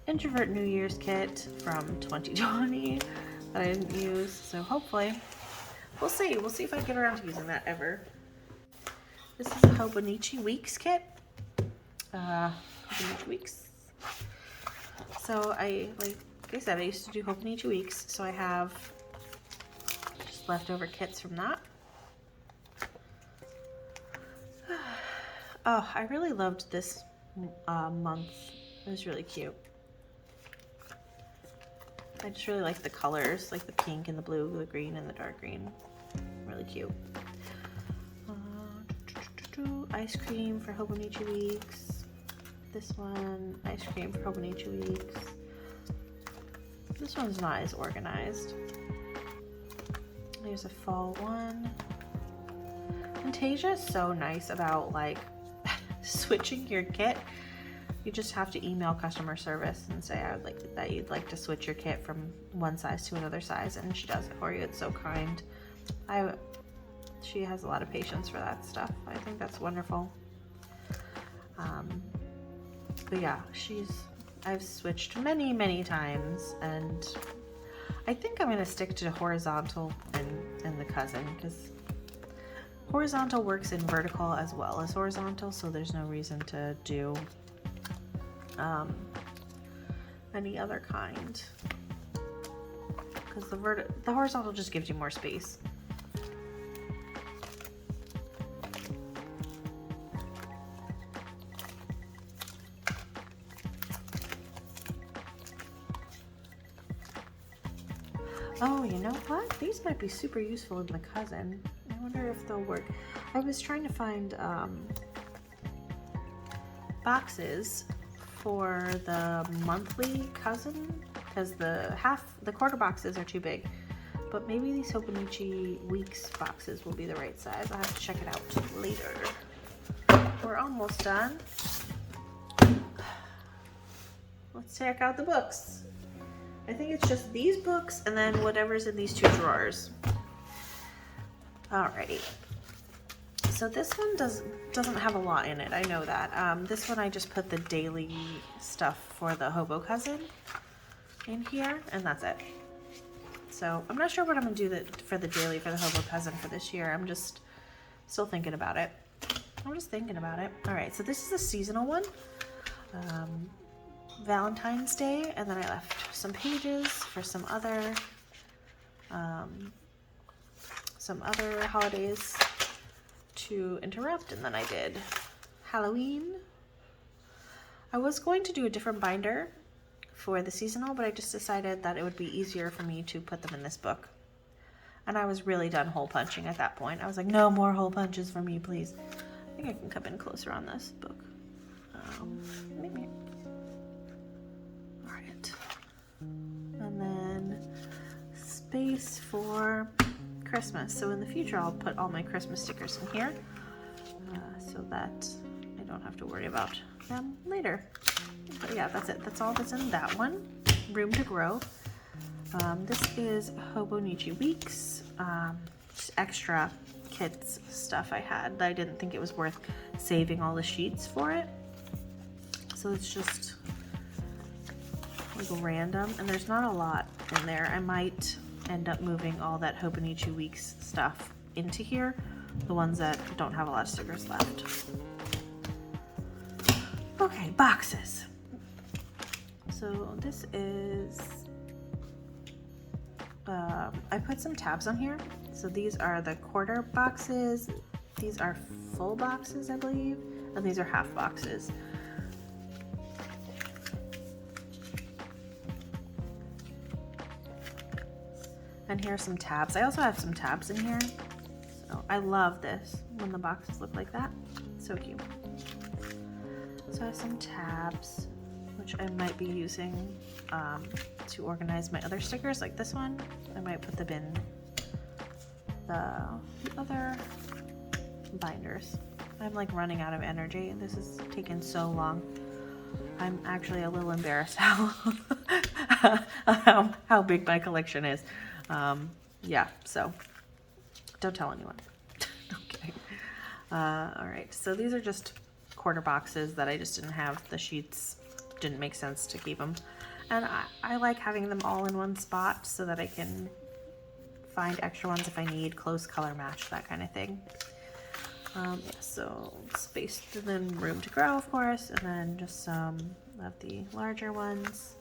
Introvert New Year's kit from 2020 that I didn't use. So hopefully, we'll see. We'll see if I get around to using that ever. This is a Hobonichi Weeks kit. Hobonichi Weeks. So I like I said, I used to do Hobonichi Weeks, so I have just leftover kits from that. Oh, I really loved this month. It was really cute. I just really like the colors, like the pink and the blue, the green and the dark green. Really cute. Ice cream for Hobonichi Weeks. This one, ice cream for Hobonichi Weeks. This one's not as organized. There's a fall one. Fantasia is so nice about like switching your kit. You just have to email customer service and say I would like that you'd like to switch your kit from one size to another size, and she does it for you. It's so kind. She has a lot of patience for that stuff. I think that's wonderful. But yeah, I've switched many times, and I think I'm gonna stick to horizontal and the cousin, because horizontal works in vertical as well as horizontal, so there's no reason to do any other kind, because the horizontal just gives you more space. Oh, you know what? These might be super useful in the cousin. I wonder if they'll work. I was trying to find boxes for the monthly cousin, because the quarter boxes are too big. But maybe these Hobonichi Weeks boxes will be the right size. I'll have to check it out later. We're almost done. Let's check out the books. I think it's just these books and then whatever's in these two drawers. Alrighty. So this one doesn't have a lot in it. I know that. This one I just put the daily stuff for the Hobo Cousin in here, and that's it. So I'm not sure what I'm gonna do for the daily for the Hobo Cousin for this year. I'm just still thinking about it. I'm just thinking about it. All right, so this is a seasonal one. Valentine's Day, and then I left some pages for some other holidays to interrupt, and then I did Halloween. I was going to do a different binder for the seasonal, but I just decided that it would be easier for me to put them in this book. And I was really done hole punching at that point. I was like, no more hole punches for me, please. I think I can come in closer on this book. Maybe. All right. And then space for Christmas. So in the future, I'll put all my Christmas stickers in here so that I don't have to worry about them later. But yeah, that's it. That's all that's in that one. Room to grow. This is Hobonichi Weeks. Just extra kits stuff I had that I didn't think it was worth saving all the sheets for it. So it's just like random, and there's not a lot in there. I might end up moving all that Hobonichi Weeks stuff into here, the ones that don't have a lot of stickers left. Okay, boxes. So this is, I put some tabs on here. So these are the quarter boxes, these are full boxes, I believe, and these are half boxes. And here are some tabs. I also have some tabs in here. So I love this when the boxes look like that. So cute. So I have some tabs, which I might be using to organize my other stickers, like this one. I might put them in the other binders. I'm like running out of energy. This has taken so long. I'm actually a little embarrassed how big my collection is. Yeah, so don't tell anyone. Okay. All right, so these are just quarter boxes that I just didn't have the sheets. Didn't make sense to keep them. And I like having them all in one spot so that I can find extra ones if I need, close color match, that kind of thing. Yeah, so space and then room to grow, of course, and then just some of the larger ones.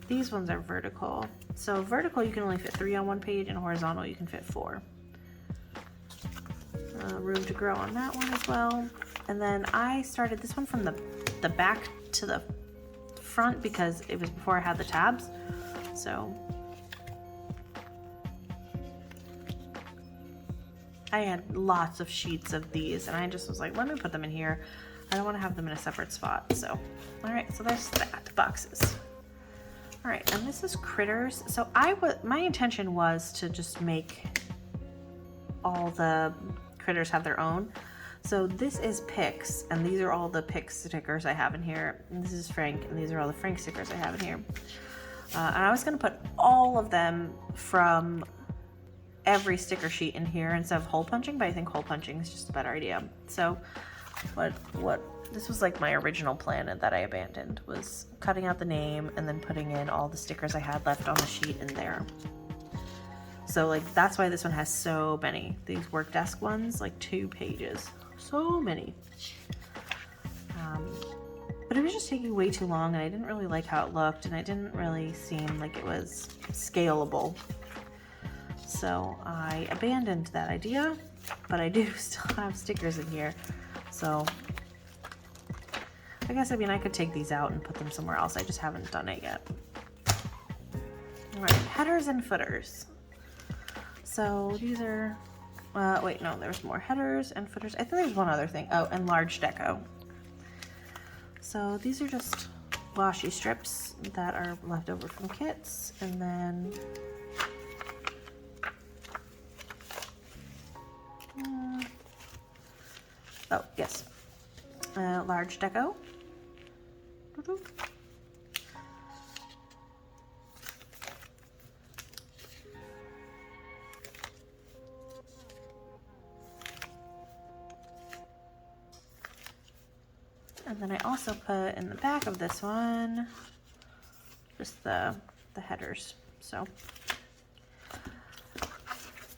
these ones are vertical. So vertical, you can only fit 3 on one page, and horizontal, you can fit 4. Room to grow on that one as well. And then I started this one from the back to the front because it was before I had the tabs. So I had lots of sheets of these, and I just was like, let me put them in here. I don't want to have them in a separate spot. So, all right, so there's that, boxes. All right, and this is critters. So my intention was to just make all the critters have their own. So this is Pix, and these are all the Pix stickers I have in here. And this is Frank, and these are all the Frank stickers I have in here. And I was gonna put all of them from every sticker sheet in here instead of hole punching, but I think hole punching is just a better idea. So this was like my original plan that I abandoned, was cutting out the name and then putting in all the stickers I had left on the sheet in there. So like that's why this one has so many. These work desk ones, like 2 pages, so many. But it was just taking way too long, and I didn't really like how it looked, and it didn't really seem like it was scalable. So I abandoned that idea, but I do still have stickers in here. So I guess, I mean, I could take these out and put them somewhere else. I just haven't done it yet. All right, headers and footers. So these are, wait, no, there's more headers and footers. I think there's one other thing. Oh, and large deco. So these are just washi strips that are left over from kits. And then oh, yes, large deco. And then I also put in the back of this one just the headers. So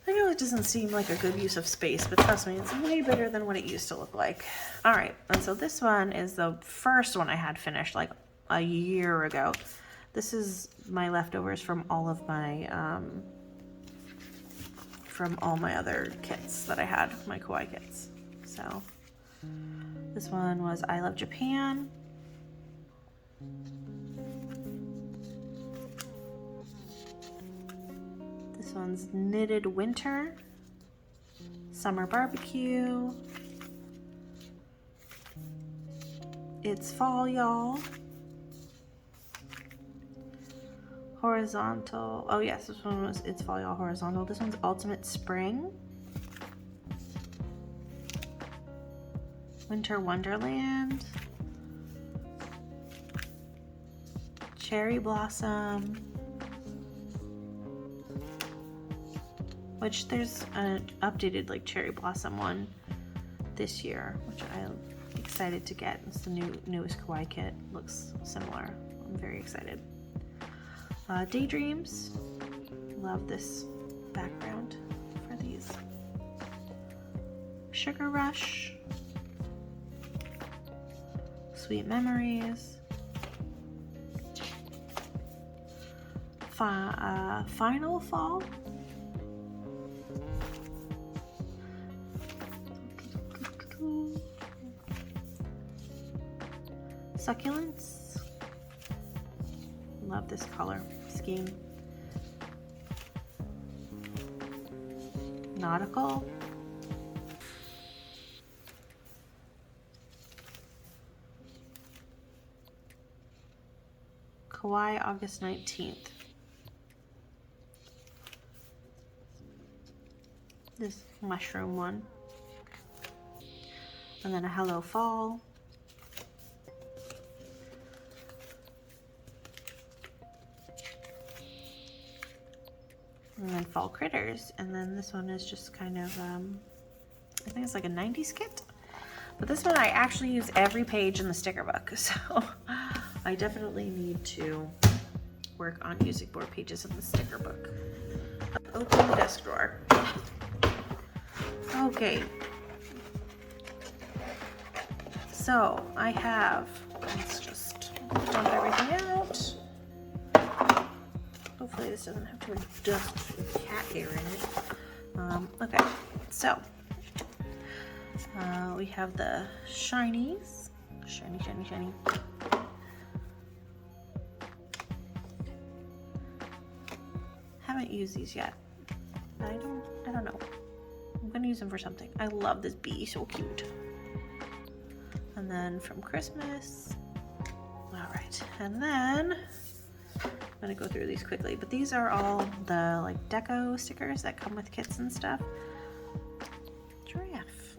I know it doesn't seem like a good use of space, but trust me, it's way better than what it used to look like. All right, and so this one is the first one I had finished like a year ago. This is my leftovers from all of my from all my other kits that I had, my Kawaii kits. So this one was I Love Japan. This one's Knitted Winter, Summer Barbecue, It's Fall, Y'all, Horizontal. Oh yes, this one was It's Fall, Y'all, Horizontal. This one's Ultimate Spring, Winter Wonderland, Cherry Blossom, which there's an updated like Cherry Blossom one this year, which I'm excited to get. It's the newest Kawaii kit. Looks similar. I'm very excited. Daydreams. Love this background for these. Sugar Rush. Sweet Memories. Final Fall. Succulents. Love this color scheme. Nautical. Kawaii August 19th. This mushroom one. And then a Hello Fall. And then Fall Critters. And then this one is just kind of, I think it's like a 90s kit. But this one I actually use every page in the sticker book. So I definitely need to work on using more pages in the sticker book. Open the desk drawer. Okay. So I have, let's just dump everything out. Hopefully this doesn't have too much dust and cat hair in it. Okay, so we have the shinies. Shiny, shiny, shiny. Haven't used these yet. I don't know. I'm gonna use them for something. I love this bee, so cute. And then from Christmas. All right, and then I'm gonna go through these quickly, but these are all the like deco stickers that come with kits and stuff. Giraffe,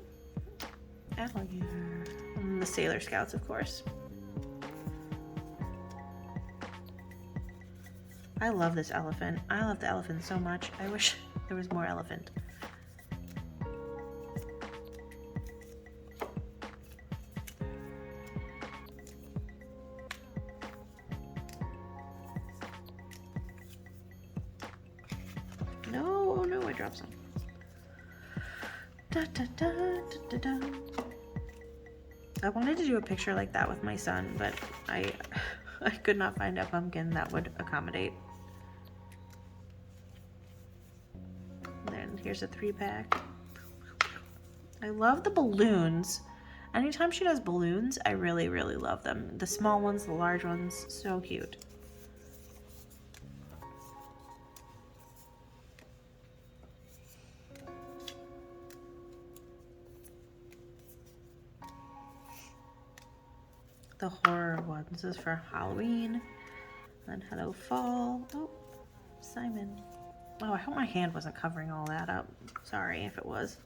alligator, and the Sailor Scouts, of course. I love this elephant. I love the elephant so much. I wish there was more elephant. No, no, I dropped some. Da, da, da, da, da, da. I wanted to do a picture like that with my son, but I could not find a pumpkin that would accommodate. Then here's a 3-pack. I love the balloons. Anytime she does balloons, I really, really love them. The small ones, the large ones, so cute. The horror ones. This is for Halloween. Then Hello Fall. Oh, Simon. Oh, I hope my hand wasn't covering all that up. Sorry if it was.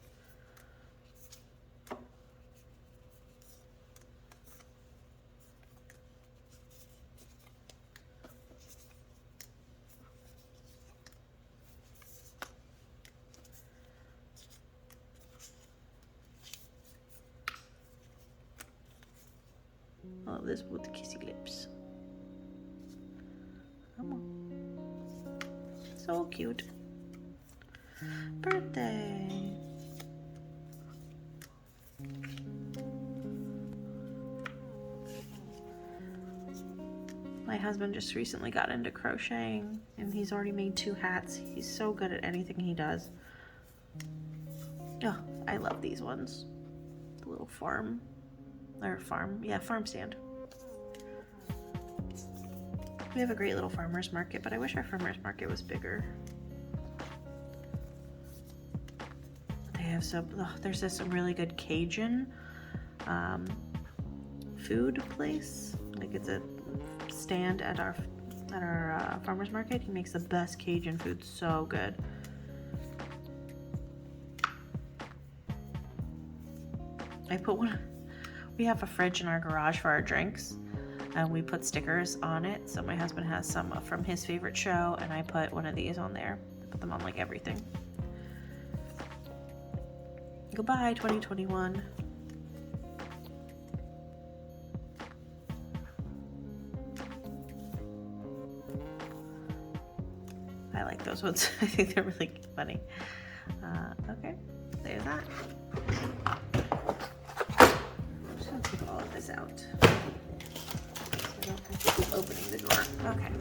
I love this with the kissy lips. Come on. So cute. Birthday. My husband just recently got into crocheting and he's already made 2 hats. He's so good at anything he does. Oh, I love these ones. The little farm stand. We have a great little farmer's market, but I wish our farmer's market was bigger. They have there's this really good Cajun food place. Like it's a stand at our farmer's market. He makes the best Cajun food, so good. We have a fridge in our garage for our drinks, and we put stickers on it. So my husband has some from his favorite show, and I put one of these on there. I put them on like everything. Goodbye, 2021. I like those ones. I think they're really funny. Okay, there's that. I'm just gonna take all of this out so I don't have to keep opening the drawer. Okay.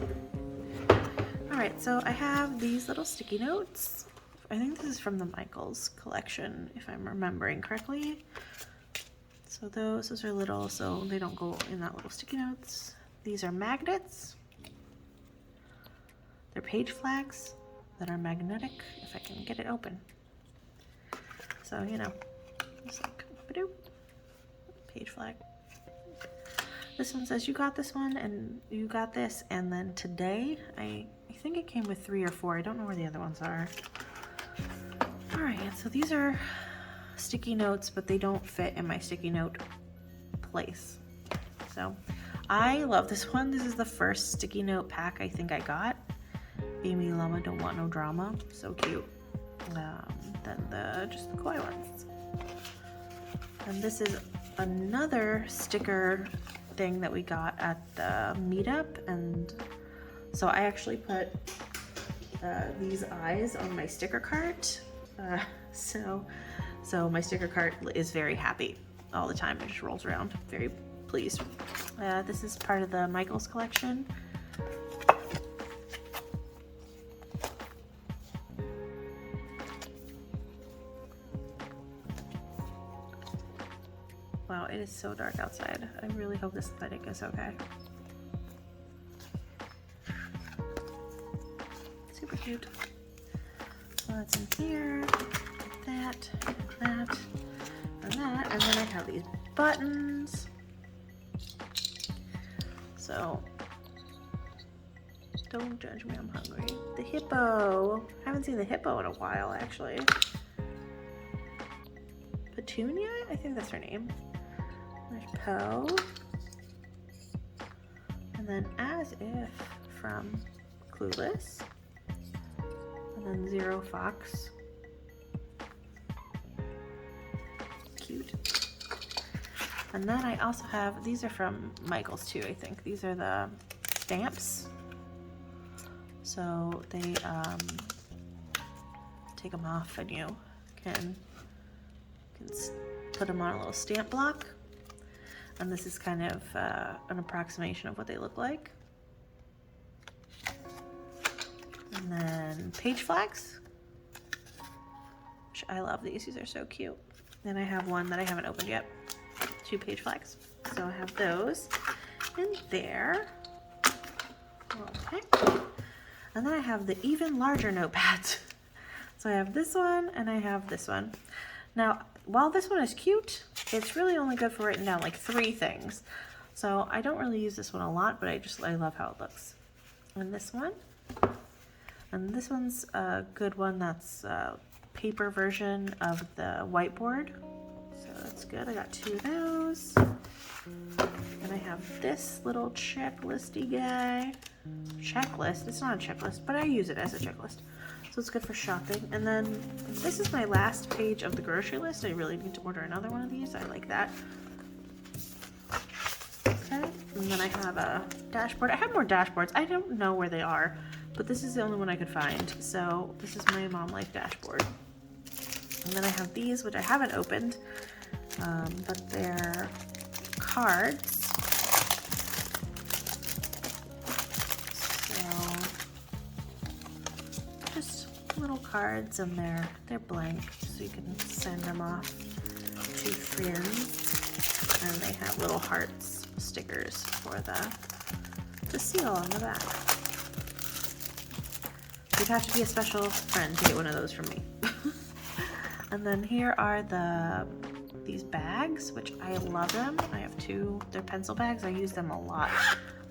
All right, so I have these little sticky notes. I think this is from the Michaels collection, if I'm remembering correctly. So those are little, so they don't go in that little sticky notes. These are magnets. They're page flags that are magnetic, if I can get it open. So, you know, just like, page flag. This one says you got this one and you got this, and then today, I think it came with 3 or 4. I don't know where the other ones are. All right, so these are sticky notes, but they don't fit in my sticky note place. So I love this one. This is the first sticky note pack I think I got. Amy Llama Don't Want No Drama. So cute. Then just the kawaii ones. And this is another sticker thing that we got at the meetup. And so I actually put these eyes on my sticker cart. So my sticker cart is very happy all the time. It just rolls around. Very pleased. This is part of the Michaels collection. It is so dark outside. I really hope this lighting is okay. Super cute. So that's in here, that, and that, and that, and then I have these buttons. So, don't judge me, I'm hungry. The hippo. I haven't seen the hippo in a while, actually. Petunia? I think that's her name. There's Poe. And then As If from Clueless. And then Zero Fox. Cute. And then I also have, these are from Michael's too, I think. These are the stamps. So they take them off and you can put them on a little stamp block. And this is kind of an approximation of what they look like. And then page flags, which I love these. These are so cute. Then I have one that I haven't opened yet. 2 page flags. So I have those in there. Okay. And then I have the even larger notepads. So I have this one and I have this one. Now, while this one is cute, it's really only good for writing down like 3 things. So I don't really use this one a lot, but I love how it looks. And this one. And this one's a good one that's a paper version of the whiteboard. So that's good. I got 2 of those. And I have this little checklisty guy. Checklist. It's not a checklist, but I use it as a checklist. So it's good for shopping. And then this is my last page of the grocery list. I really need to order another one of these. I like that. Okay. And then I have a dashboard. I have more dashboards. I don't know where they are, but this is the only one I could find. So this is my Mom Life dashboard. And then I have these, which I haven't opened, but they're cards. So just little cards, and they're blank, so you can send them off to friends. And they have little hearts stickers for the seal on the back. You'd have to be a special friend to get one of those from me. And then here are these bags, which I love them. I have 2. They're pencil bags. I use them a lot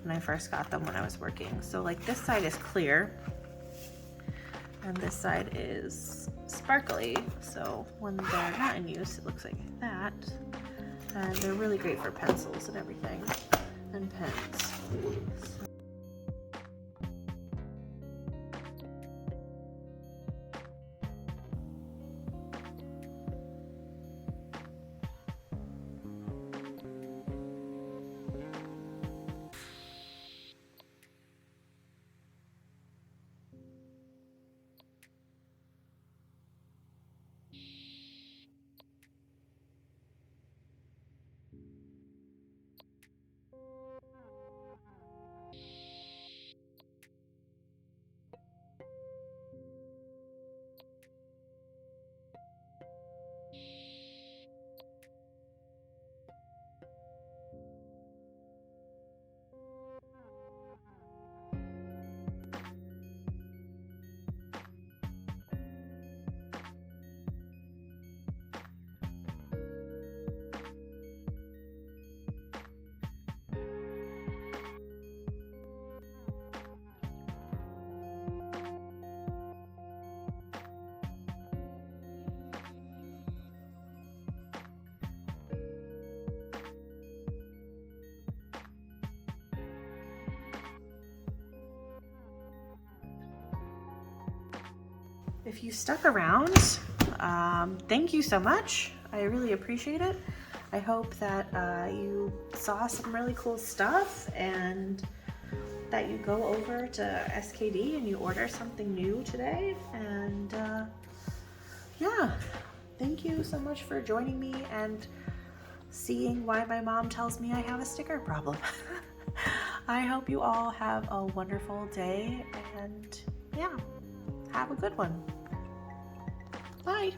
when I first got them when I was working. So like this side is clear and this side is sparkly. So when they're not in use, it looks like that. And they're really great for pencils and everything, and pens. If you stuck around, thank you so much. I really appreciate it. I hope that you saw some really cool stuff and that you go over to SKD and you order something new today. And yeah, thank you so much for joining me and seeing why my mom tells me I have a sticker problem. I hope you all have a wonderful day, and yeah, have a good one. Bye.